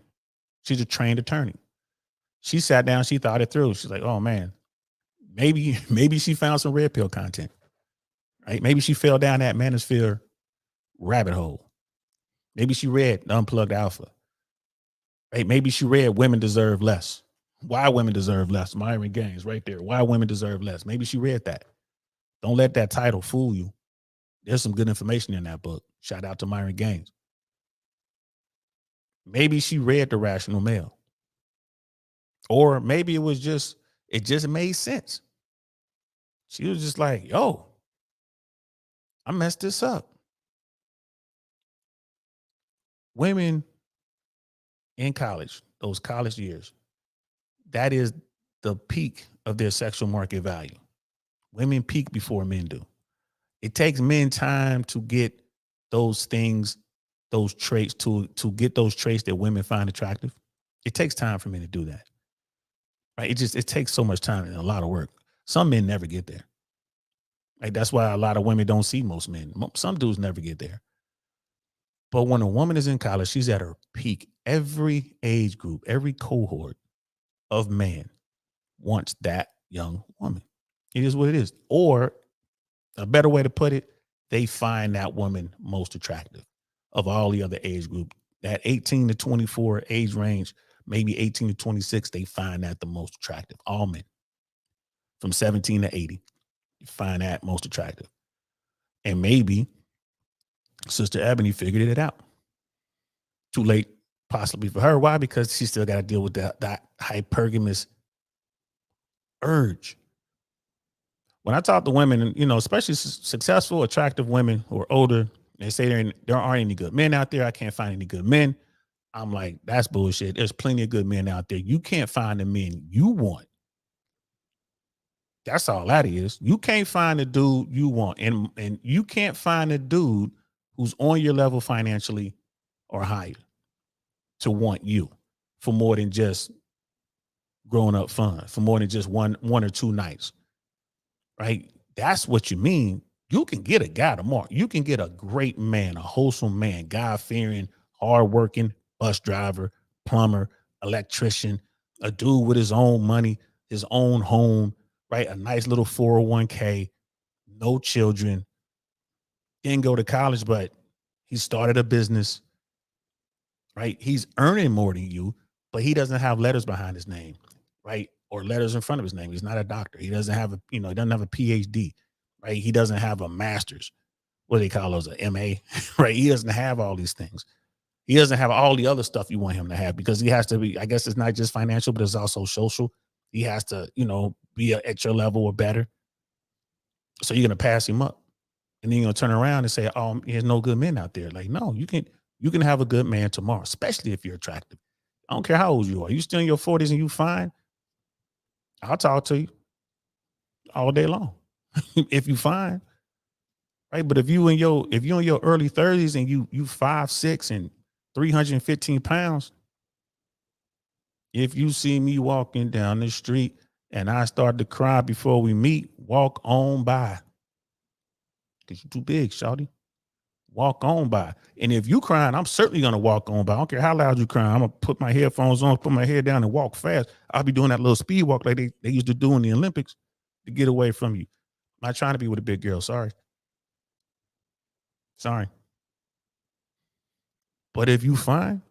She's a trained attorney. She sat down, she thought it through. She's like, oh man, maybe she found some red pill content, right? Maybe she fell down that manosphere rabbit hole. Maybe she read The Unplugged Alpha, right? Maybe she read Women Deserve Less. Why Women Deserve Less? Myron Gaines right there. Why Women Deserve Less. Maybe she read that. Don't let that title fool you. There's some good information in that book. Shout out to Myron Gaines. Maybe she read The Rational Male. Or maybe it just made sense. She was just like, yo, I messed this up. Women in college, those college years, that is the peak of their sexual market value. Women peak before men do. It takes men time to get those things, those traits, to get those traits that women find attractive. It takes time for men to do that. Right? It takes so much time and a lot of work. Some men never get there. Like that's why a lot of women don't see most men. Some dudes never get there. But when a woman is in college, she's at her peak. Every age group, every cohort of man wants that young woman. It is what it is. Or a better way to put it, they find that woman most attractive of all the other age group. That 18 to 24 age range, maybe 18 to 26, they find that the most attractive. All men. From 17 to 80, you find that most attractive. And maybe Sister Ebony figured it out. Too late, possibly for her. Why? Because she still got to deal with that hypergamous urge. When I talk to women, you know, especially successful, attractive women who are older, they say there aren't any good men out there. I can't find any good men. I'm like, that's bullshit. There's plenty of good men out there. You can't find the men you want. That's all that is. You can't find the dude you want. And you can't find a dude who's on your level financially or higher to want you for more than just growing up fun, for more than just one or two nights. Right? That's what you mean. You can get a guy tomorrow. You can get a great man, a wholesome man, God-fearing, hardworking bus driver, plumber, electrician, a dude with his own money, his own home, right? A nice little 401k, no children, didn't go to college, but he started a business, right? He's earning more than you, but he doesn't have letters behind his name, right? Or letters in front of his name. He's not a doctor. He doesn't have he doesn't have a PhD, right? He doesn't have a master's. What do they call those? A MA, right? He doesn't have all these things. He doesn't have all the other stuff you want him to have because he has to be, I guess it's not just financial, but it's also social. He has to, be at your level or better. So you're going to pass him up. And then you're going to turn around and say, oh, there's no good men out there. Like, no, you can have a good man tomorrow, especially if you're attractive. I don't care how old you are. You still in your 40s and you fine, I'll talk to you all day long. If you fine. Right. But if you're in your early 30s and you 5'6" and 315 pounds, if you see me walking down the street and I start to cry before we meet, walk on by. Because you're too big, shawty. Walk on by. And if you crying, I'm certainly going to walk on by. I don't care how loud you crying. I'm going to put my headphones on, put my head down and walk fast. I'll be doing that little speed walk like they used to do in the Olympics to get away from you. I'm not trying to be with a big girl. Sorry. But if you fine,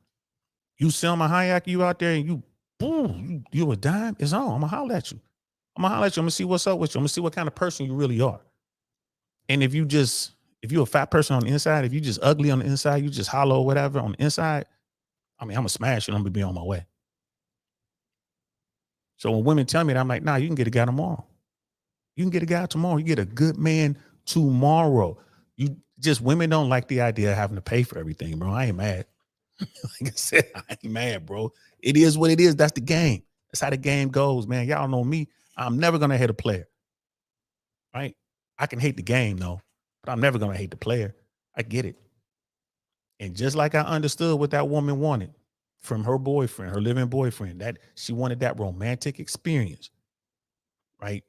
you Selma Hayek, you out there and you a dime, it's on. I'm going to holler at you. I'm going to see what's up with you. I'm going to see what kind of person you really are. And if you're a fat person on the inside, if you just ugly on the inside, you just hollow or whatever on the inside, I'm going to smash you and I'm going to be on my way. So when women tell me that, I'm like, nah, you can get a guy tomorrow. You can get a guy tomorrow. You get a good man tomorrow. Women don't like the idea of having to pay for everything, bro. I ain't mad. Like I said, I ain't mad, bro. It is what it is. That's the game. That's how the game goes, man. Y'all know me. I'm never going to hate a player, right? I can hate the game, though, but I'm never going to hate the player. I get it. And just like I understood what that woman wanted from her boyfriend, her living boyfriend, that she wanted that romantic experience, right?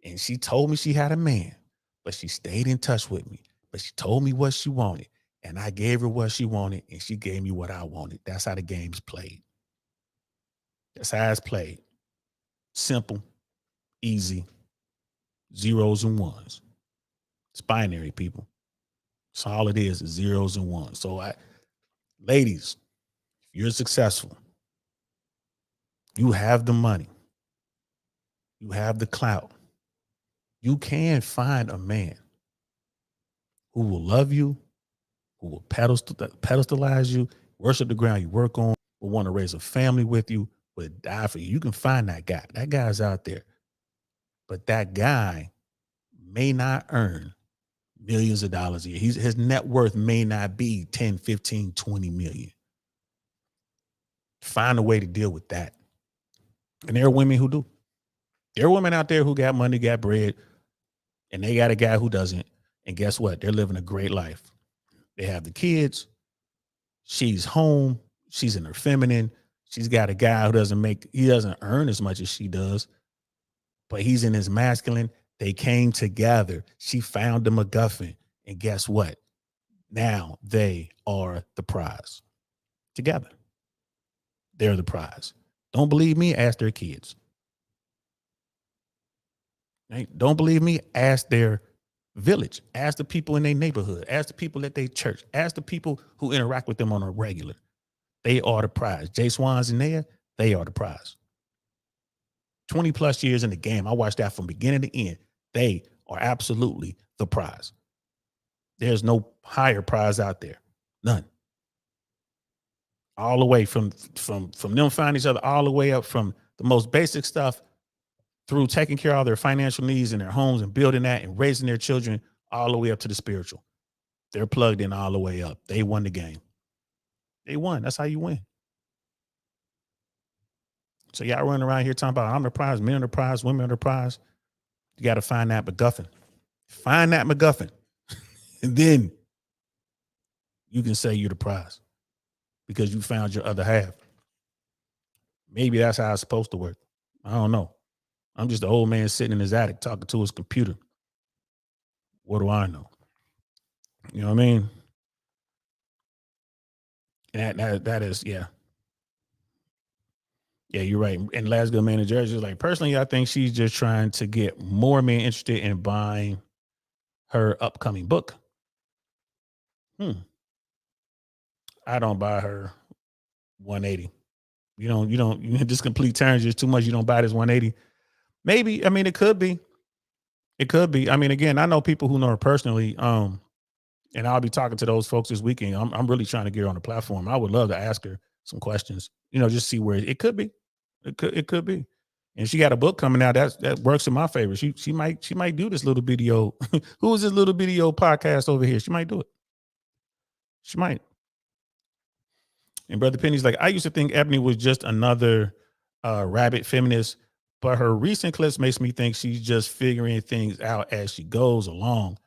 And she told me she had a man, but she stayed in touch with me. But she told me what she wanted. And I gave her what she wanted, and she gave me what I wanted. That's how the game's played. That's how it's played. Simple, easy, zeros and ones. It's binary, people. So all it is zeros and ones. So ladies, if you're successful, you have the money, you have the clout, you can find a man who will love you, who will pedestalize you, worship the ground you work on, will want to raise a family with you, will die for you. You can find that guy. That guy's out there. But that guy may not earn millions of dollars a year. His net worth may not be 10, 15, 20 million. Find a way to deal with that. And there are women who do. There are women out there who got money, got bread, and they got a guy who doesn't. And guess what? They're living a great life. They have the kids. She's home. She's in her feminine. She's got a guy who doesn't earn as much as she does, but he's in his masculine. They came together. She found the MacGuffin. And guess what? Now they are the prize. Together. They're the prize. Don't believe me? Ask their kids. Right? Don't believe me? Ask their village. Ask the people in their neighborhood. Ask the people at their church. Ask the people who interact with them on a regular. They are the prize. Jay Swans and they are the prize. 20 plus years in the game. I watched that from beginning to end. They are absolutely the prize. There's no higher prize out there. None. All the way from them finding each other, all the way up from the most basic stuff through taking care of their financial needs in their homes and building that and raising their children all the way up to the spiritual. They're plugged in all the way up. They won the game. They won. That's how you win. So y'all running around here talking about I'm the prize, men are the prize, women are the prize. You got to find that MacGuffin. Find that MacGuffin. And then you can say you're the prize because you found your other half. Maybe that's how it's supposed to work. I don't know. I'm just an old man sitting in his attic talking to his computer. What do I know? You know what I mean? That is, yeah. Yeah, you're right. And last good man in Jersey is like, personally, I think she's just trying to get more men interested in buying her upcoming book. I don't buy her 180. You just complete turns just too much. You don't buy this 180. Maybe, I mean, it could be. It could be. I mean, again, I know people who know her personally. And I'll be talking to those folks this weekend. I'm really trying to get her on the platform. I would love to ask her some questions, just see where it could be. It could be. And she got a book coming out that works in my favor. She might do this little video. Who is this little video podcast over here? She might do it. She might. And Brother Penny's like, I used to think Eboni was just another rabid feminist, but her recent clips makes me think she's just figuring things out as she goes along.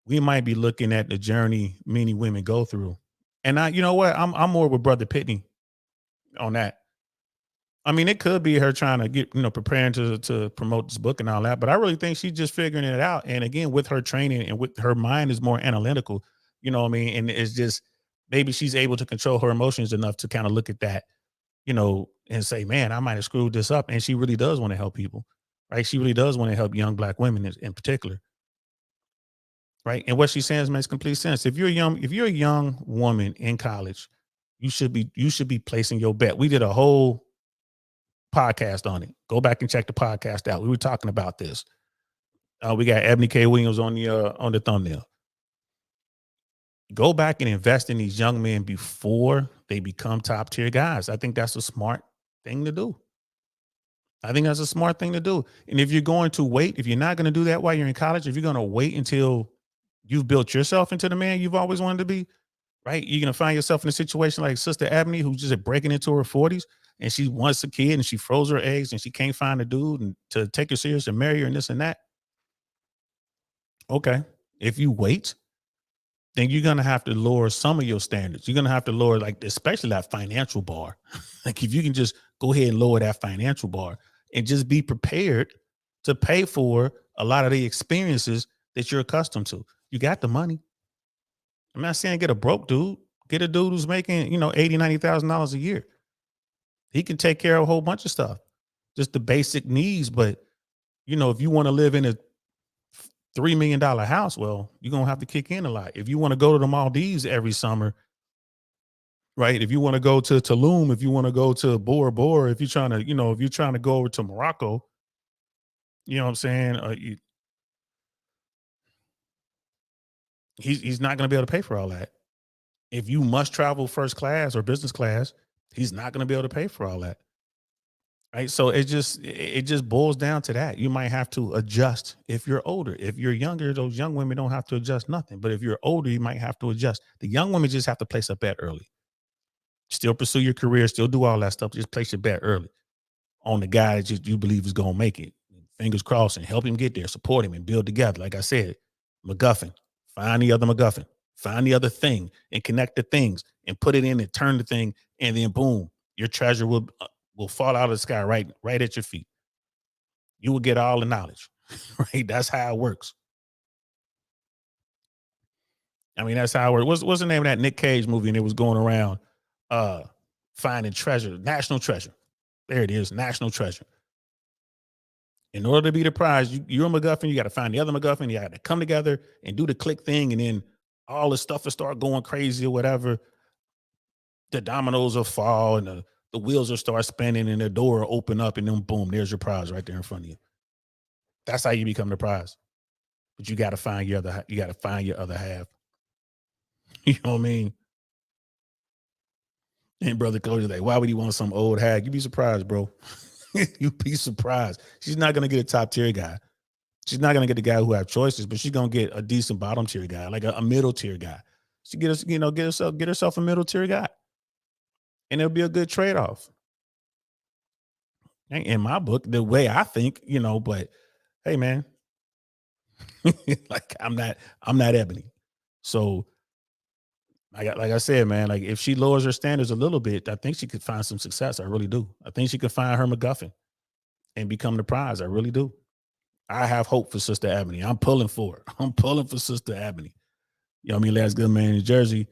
We might be looking at the journey many women go through. And you know what? I'm more with Brother Pitney on that. I mean, it could be her trying to get, preparing to promote this book and all that, but I really think she's just figuring it out. And again, with her training and with her mind is more analytical, you know what I mean? And it's just, maybe she's able to control her emotions enough to kind of look at that, and say, man, I might have screwed this up. And she really does want to help people, right? She really does want to help young Black women in particular. Right. And what she's saying makes complete sense. If you're a young woman in college, you should be placing your bet. We did a whole podcast on it. Go back and check the podcast out. We were talking about this. We got Eboni K. Williams on the thumbnail. Go back and invest in these young men before they become top tier guys. I think that's a smart thing to do. And if you're going to wait, if you're not going to do that while you're in college, if you're going to wait until you've built yourself into the man you've always wanted to be, right? You're going to find yourself in a situation like Sister Eboni, who's just breaking into her 40s, and she wants a kid and she froze her eggs and she can't find a dude and to take her serious and marry her and this and that. Okay. If you wait, then you're going to have to lower some of your standards. You're going to have to lower, like, especially that financial bar. Like, if you can just go ahead and lower that financial bar and just be prepared to pay for a lot of the experiences that you're accustomed to. You got the money. I'm not saying get a broke dude. Get a dude who's making, $80,000-$90,000 a year. He can take care of a whole bunch of stuff, just the basic needs. But, if you want to live in a $3 million house, well, you're going to have to kick in a lot. If you want to go to the Maldives every summer, right? If you want to go to Tulum, if you want to go to Bora Bora, if you're trying to go over to Morocco, you know what I'm saying? He's not going to be able to pay for all that. If you must travel first class or business class, he's not going to be able to pay for all that. Right. So it just boils down to that. You might have to adjust if you're older. If you're younger, those young women don't have to adjust nothing. But if you're older, you might have to adjust. The young women just have to place a bet early. Still pursue your career, still do all that stuff. Just place your bet early on the guy that you believe is going to make it. Fingers crossed, and help him get there, support him and build together. Like I said, MacGuffin, find the other MacGuffin, find the other thing and connect the things and put it in and turn the thing. And then boom, your treasure will fall out of the sky right at your feet. You will get all the knowledge, right? That's how it works. I mean, that's how it works. What's the name of that Nick Cage movie? And it was going around finding treasure, national treasure. There it is, national treasure. In order to be the prize, you're a MacGuffin, you got to find the other MacGuffin, you got to come together and do the click thing, and then all the stuff will start going crazy or whatever. The dominoes will fall and the wheels will start spinning and the door will open up, and then boom, there's your prize right there in front of you. That's how you become the prize. But you got to find your other half. You know what I mean? And Brother Cody, like, why would he want some old hag? You'd be surprised, bro. You'd be surprised. She's not going to get a top tier guy. She's not going to get the guy who have choices, but she's going to get a decent bottom tier guy, like a middle tier guy. She get herself a middle tier guy, and it'll be a good trade off. In my book, the way I think, but hey, man, like I'm not Eboni. So like I said, man, like if she lowers her standards a little bit, I think she could find some success. I really do. I think she could find her MacGuffin and become the prize. I really do. I have hope for Sister Eboni. I'm pulling for her. I'm pulling for Sister Eboni. You know what I mean? Last good man in Jersey.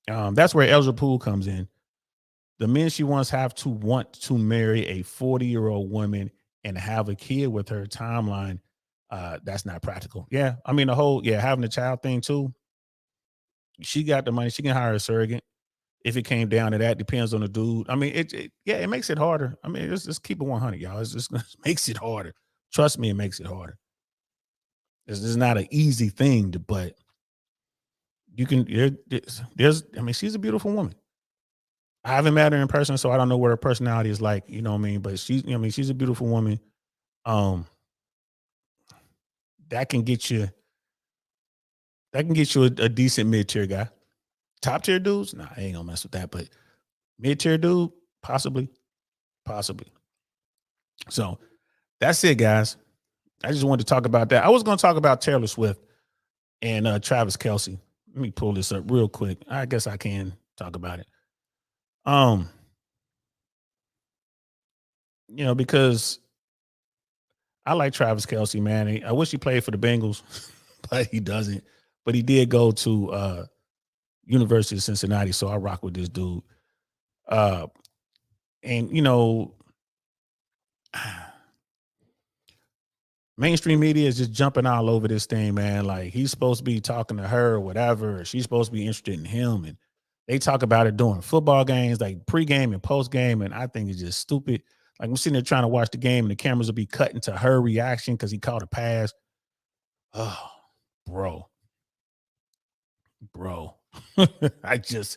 That's where Ezra Poole comes in. The men she wants have to want to marry a 40-year-old woman and have a kid with her timeline. That's not practical. Yeah. I mean, having a child thing too. She got the money. She can hire a surrogate. If it came down to that, depends on the dude. I mean, it makes it harder. I mean, let's keep it 100, y'all. It just makes it harder. Trust me, it makes it harder. It's not an easy thing, but you can. She's a beautiful woman. I haven't met her in person, so I don't know what her personality is like. You know what I mean? But she's a beautiful woman. That can get you a decent mid-tier guy. Top tier dudes, nah, I ain't gonna mess with that. But mid-tier dude, possibly. So that's it, guys. I just wanted to talk about that. I was gonna talk about Taylor Swift and Travis Kelce. Let me pull this up real quick. I guess I can talk about it. Because I like Travis Kelce, man. I wish he played for the Bengals, but he doesn't. But he did go to University of Cincinnati, so I rock with this dude. Mainstream media is just jumping all over this thing, man. Like he's supposed to be talking to her or whatever, or she's supposed to be interested in him, and they talk about it during football games, like pregame and postgame, and I think it's just stupid. Like I'm sitting there trying to watch the game, and the cameras will be cutting to her reaction because he caught a pass. Oh, bro. I just,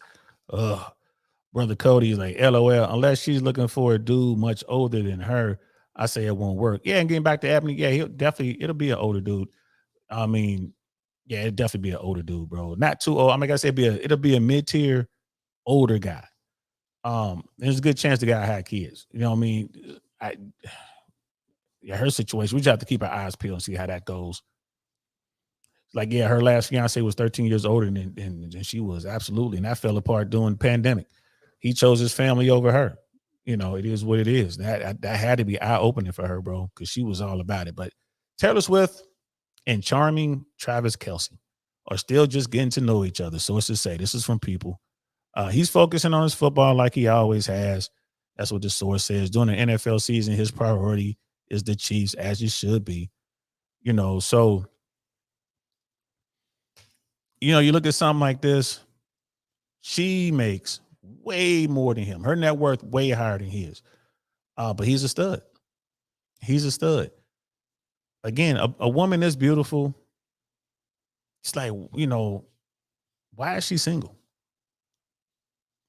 Brother Cody is like, LOL, unless she's looking for a dude much older than her, I say it won't work. Yeah, and getting back to Ebony, yeah, it'll be an older dude. I mean, yeah, it'll definitely be an older dude, bro. Not too old. I mean, like I said, it'll be a mid-tier older guy. There's a good chance the guy had kids. You know what I mean? Her situation, we just have to keep our eyes peeled and see how that goes. Like, yeah, her last fiance was 13 years older than she was. Absolutely. And that fell apart during the pandemic. He chose his family over her. It is what it is. That had to be eye-opening for her, bro, because she was all about it. But Taylor Swift and charming Travis Kelce. are still just getting to know each other. So it's to say, this is from people. He's focusing on his football like he always has. That's what the source says. During the NFL season, his priority is the Chiefs, as it should be. So, you look at something like this, she makes way more than him. Her net worth way higher than his. But he's a stud. He's a stud. Again, a woman that's beautiful, it's like, why is she single?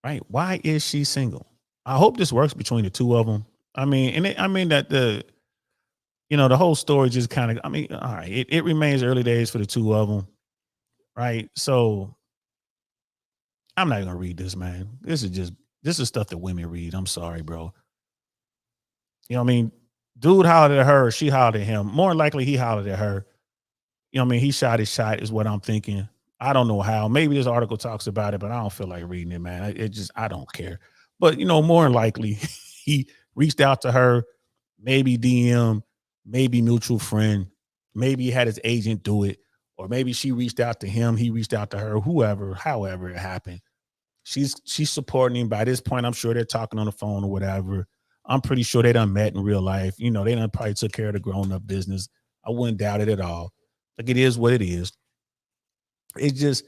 Right? Why is she single? I hope this works between the two of them. I mean, that the whole story just kind of, all right, it remains early days for the two of them. Right? So I'm not going to read this, man. This is stuff that women read. I'm sorry, bro. You know what I mean? Dude hollered at her, she hollered at him. More likely he hollered at her. You know what I mean? He shot his shot is what I'm thinking. I don't know how. Maybe this article talks about it, but I don't feel like reading it, man. I don't care. But, more than likely he reached out to her, maybe DM, maybe mutual friend, maybe he had his agent do it, or maybe she reached out to him, he reached out to her, however it happened. She's supporting him. By this point, I'm sure they're talking on the phone or whatever. I'm pretty sure they done met in real life. They done probably took care of the grown-up business. I wouldn't doubt it at all. Like, it is what it is. It's just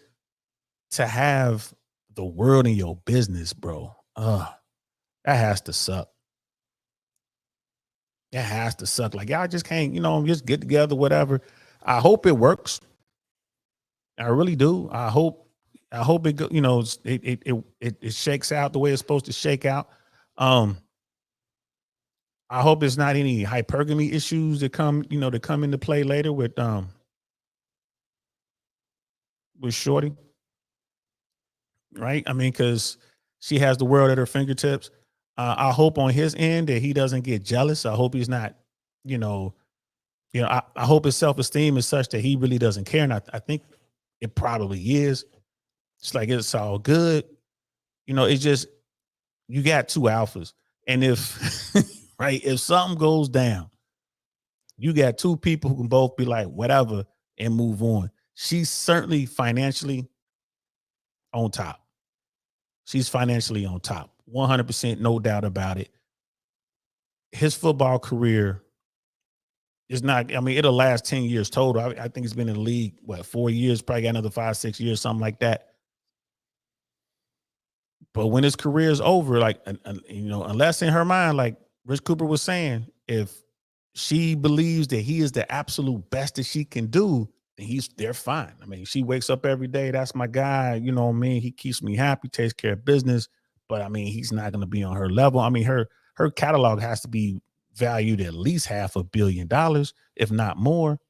to have the world in your business, bro. That has to suck. That has to suck. Like, y'all just can't, just get together, whatever. I hope it works. I really do. I hope it go, it shakes out the way it's supposed to shake out. I hope there's not any hypergamy issues that come into play later with Shorty. Right? I mean, because she has the world at her fingertips. I hope on his end that he doesn't get jealous. I hope he's not, I hope his self-esteem is such that he really doesn't care. And I think it probably is. It's like, it's all good. It's just, you got two alphas. And if, right, if something goes down, you got two people who can both be like, whatever, and move on. She's certainly financially on top. She's financially on top. 100%, no doubt about it. His football career is not, it'll last 10 years total. I think he's been in the league, 4 years, probably got another 5-6 years, something like that. But when his career is over, like, unless in her mind, like Rich Cooper was saying, if she believes that he is the absolute best that she can do, then they're fine. She wakes up every day. That's my guy. You know what I mean? He keeps me happy, takes care of business. But he's not going to be on her level. Her catalog has to be valued at least $500 million, if not more.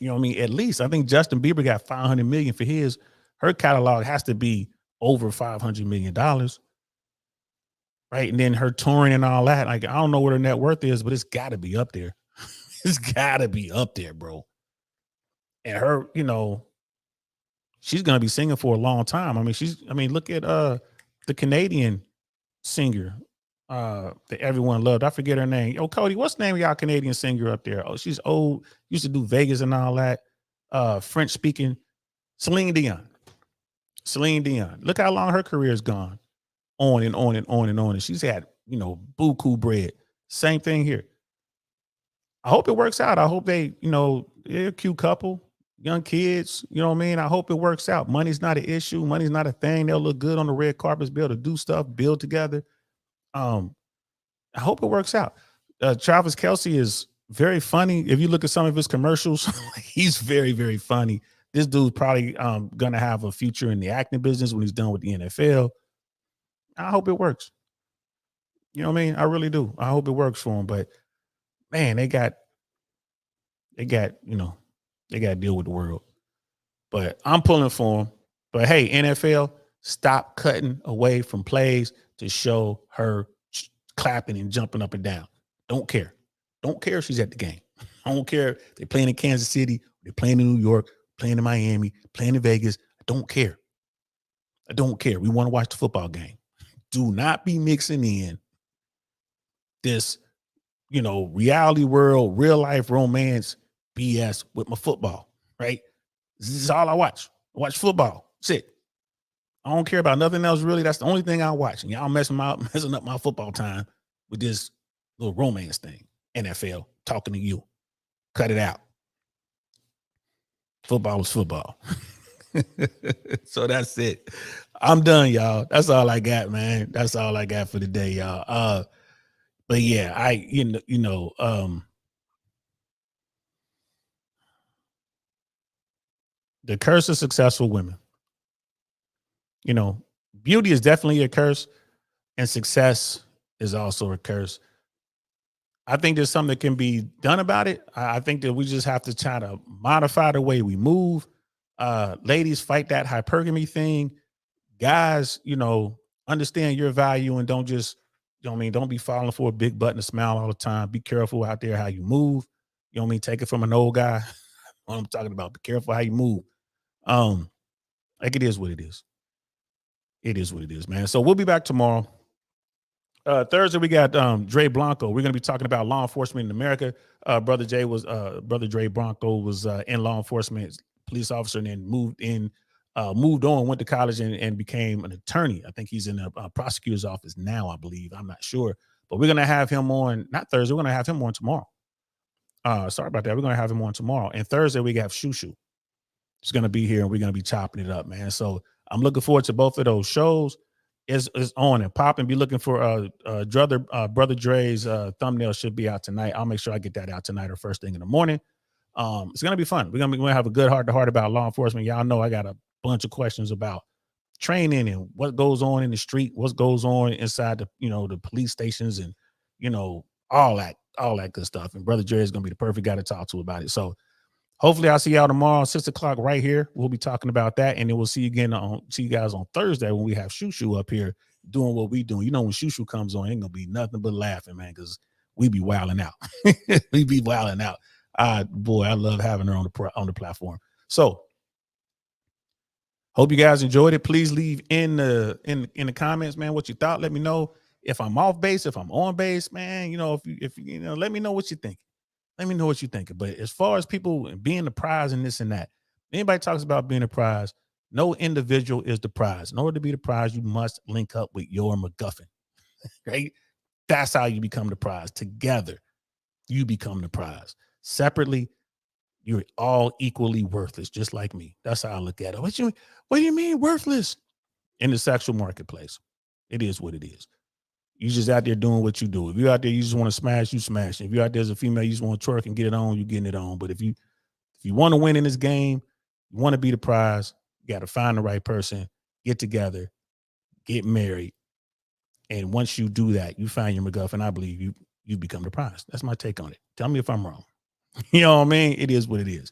You know what I mean? At least. I think Justin Bieber got $500 million for his. Her catalog has to be over $500 million. Right. And then her touring and all that. Like, I don't know what her net worth is, but it's got to be up there. It's got to be up there, bro. And her, she's going to be singing for a long time. Look at the Canadian singer that everyone loved. I forget her name. Oh, Cody, what's the name of y'all Canadian singer up there? Oh, she's old. Used to do Vegas and all that. French speaking. Celine Dion. Look how long her career has gone. On and on and on and on. And she's had, buku bread. Same thing here. I hope it works out. I hope they're a cute couple, young kids. You know what I mean? I hope it works out. Money's not an issue. Money's not a thing. They'll look good on the red carpets, be able to do stuff, build together. I hope it works out. Travis Kelce is very funny. If you look at some of his commercials, he's very, very funny. This dude's probably going to have a future in the acting business when he's done with the NFL. I hope it works. You know what I mean? I really do. I hope it works for him. But man, they got to deal with the world. But I'm pulling for him. But hey, NFL, stop cutting away from plays to show her clapping and jumping up and down. Don't care. Don't care if she's at the game. I don't care if they're playing in Kansas City, they're playing in New York, playing in Miami, playing in Vegas. I don't care. I don't care. We want to watch the football game. Do not be mixing in this, reality world, real life romance BS with my football, right? This is all I watch. I watch football. That's it. I don't care about nothing else, really. That's the only thing I watch. And y'all messing up my football time with this little romance thing. NFL, talking to you. Cut it out. Football is football. So that's it. I'm done, y'all. That's all I got, man. That's all I got for today, y'all. But yeah, the curse of successful women. You know, beauty is definitely a curse, and success is also a curse. I think there's something that can be done about it. I think that we just have to try to modify the way we move. Ladies, fight that hypergamy thing. Guys, understand your value and don't just, don't be falling for a big butt and a smile all the time. Be careful out there how you move. You know what I mean? Take it from an old guy. What I'm talking about. Be careful how you move. Like it is what it is. It is what it is, man. So we'll be back tomorrow. Thursday, we got Dre Blanco. We're going to be talking about law enforcement in America. Brother Dre Blanco was in law enforcement, police officer, and then moved on, went to college and became an attorney. I think he's in a prosecutor's office now, I believe. I'm not sure. But we're going to have him on, not Thursday, we're going to have him on tomorrow. Sorry about that. We're going to have him on tomorrow. And Thursday, we have Shushu. He's going to be here, and we're going to be chopping it up, man. So I'm looking forward to both of those shows. Is on and popping. Be looking for Brother Dre's thumbnail should be out tonight. I'll make sure I get that out tonight or first thing in the morning. It's gonna be fun. We're gonna have a good heart to heart about law enforcement. Y'all know I got a bunch of questions about training and what goes on in the street, what goes on inside the police stations, and all that good stuff. And Brother Dre is gonna be the perfect guy to talk to about it. So hopefully I'll see y'all tomorrow, 6:00 right here. We'll be talking about that. And then we'll see you guys on Thursday when we have Shushu up here doing what we do. When Shushu comes on, ain't gonna be nothing but laughing, man, because we be wilding out. We be wilding out. Boy, I love having her on the platform. So hope you guys enjoyed it. Please leave in the comments, man, what you thought. Let me know if I'm off base, if I'm on base, man. If let me know what you think. Let me know what you're thinking. But as far as people being the prize and this and that, anybody talks about being a prize, no individual is the prize. In order to be the prize, you must link up with your MacGuffin, right? That's how you become the prize. Together, you become the prize. Separately, you're all equally worthless, just like me. That's how I look at it. What do you mean worthless? In the sexual marketplace, it is what it is. You just out there doing what you do. If you're out there, you just want to smash, you smash. If you're out there as a female, you just want to twerk and get it on, you getting it on. But if you want to win in this game, you want to be the prize, you got to find the right person, get together, get married. And once you do that, you find your MacGuffin, I believe you become the prize. That's my take on it. Tell me if I'm wrong. You know what I mean? It is what it is.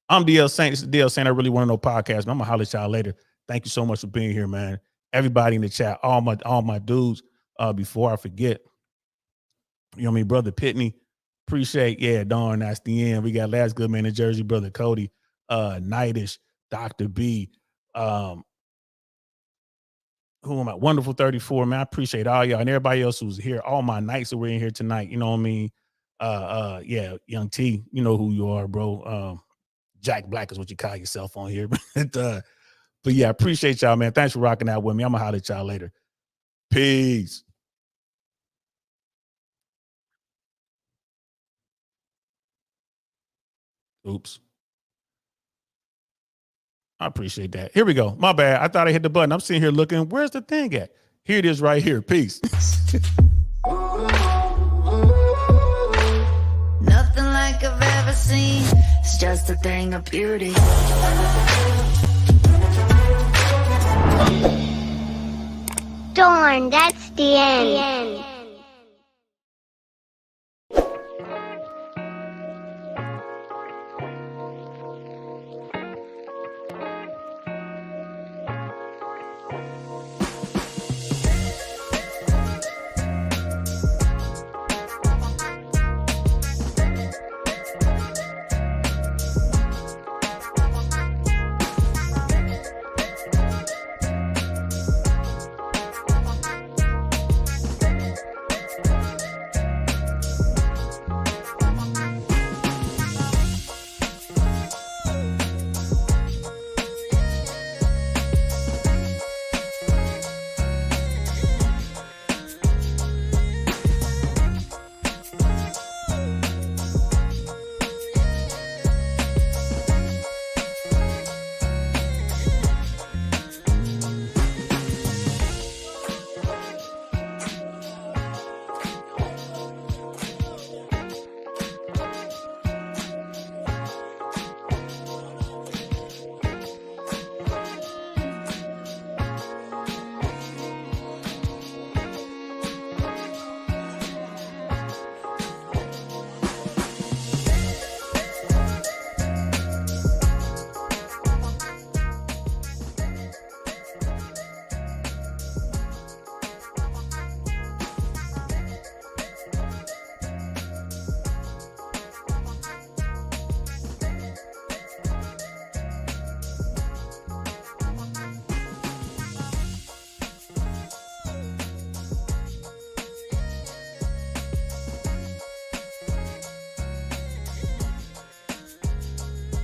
I'm DL Saint. This is DL Saint. I really want to know podcast. I'm going to holler at y'all later. Thank you so much for being here, man. Everybody in the chat, all my dudes. Before I forget, Brother Pitney, appreciate, Dawn, that's the end. We got Last Good Man in Jersey, Brother Cody, Nightish, Dr. B, who am I? Wonderful 34, man. I appreciate all y'all and everybody else who's here, all my knights that were in here tonight, you know what I mean? Young T, you know who you are, bro. Jack Black is what you call yourself on here. But yeah, I appreciate y'all, man. Thanks for rocking out with me. I'm gonna holler at y'all later. Peace. Oops. I appreciate that. Here we go. My bad. I thought I hit the button. I'm sitting here looking. Where's the thing at? Here it is right here. Peace. Nothing like I've ever seen. It's just a thing of beauty. Darn, that's the end.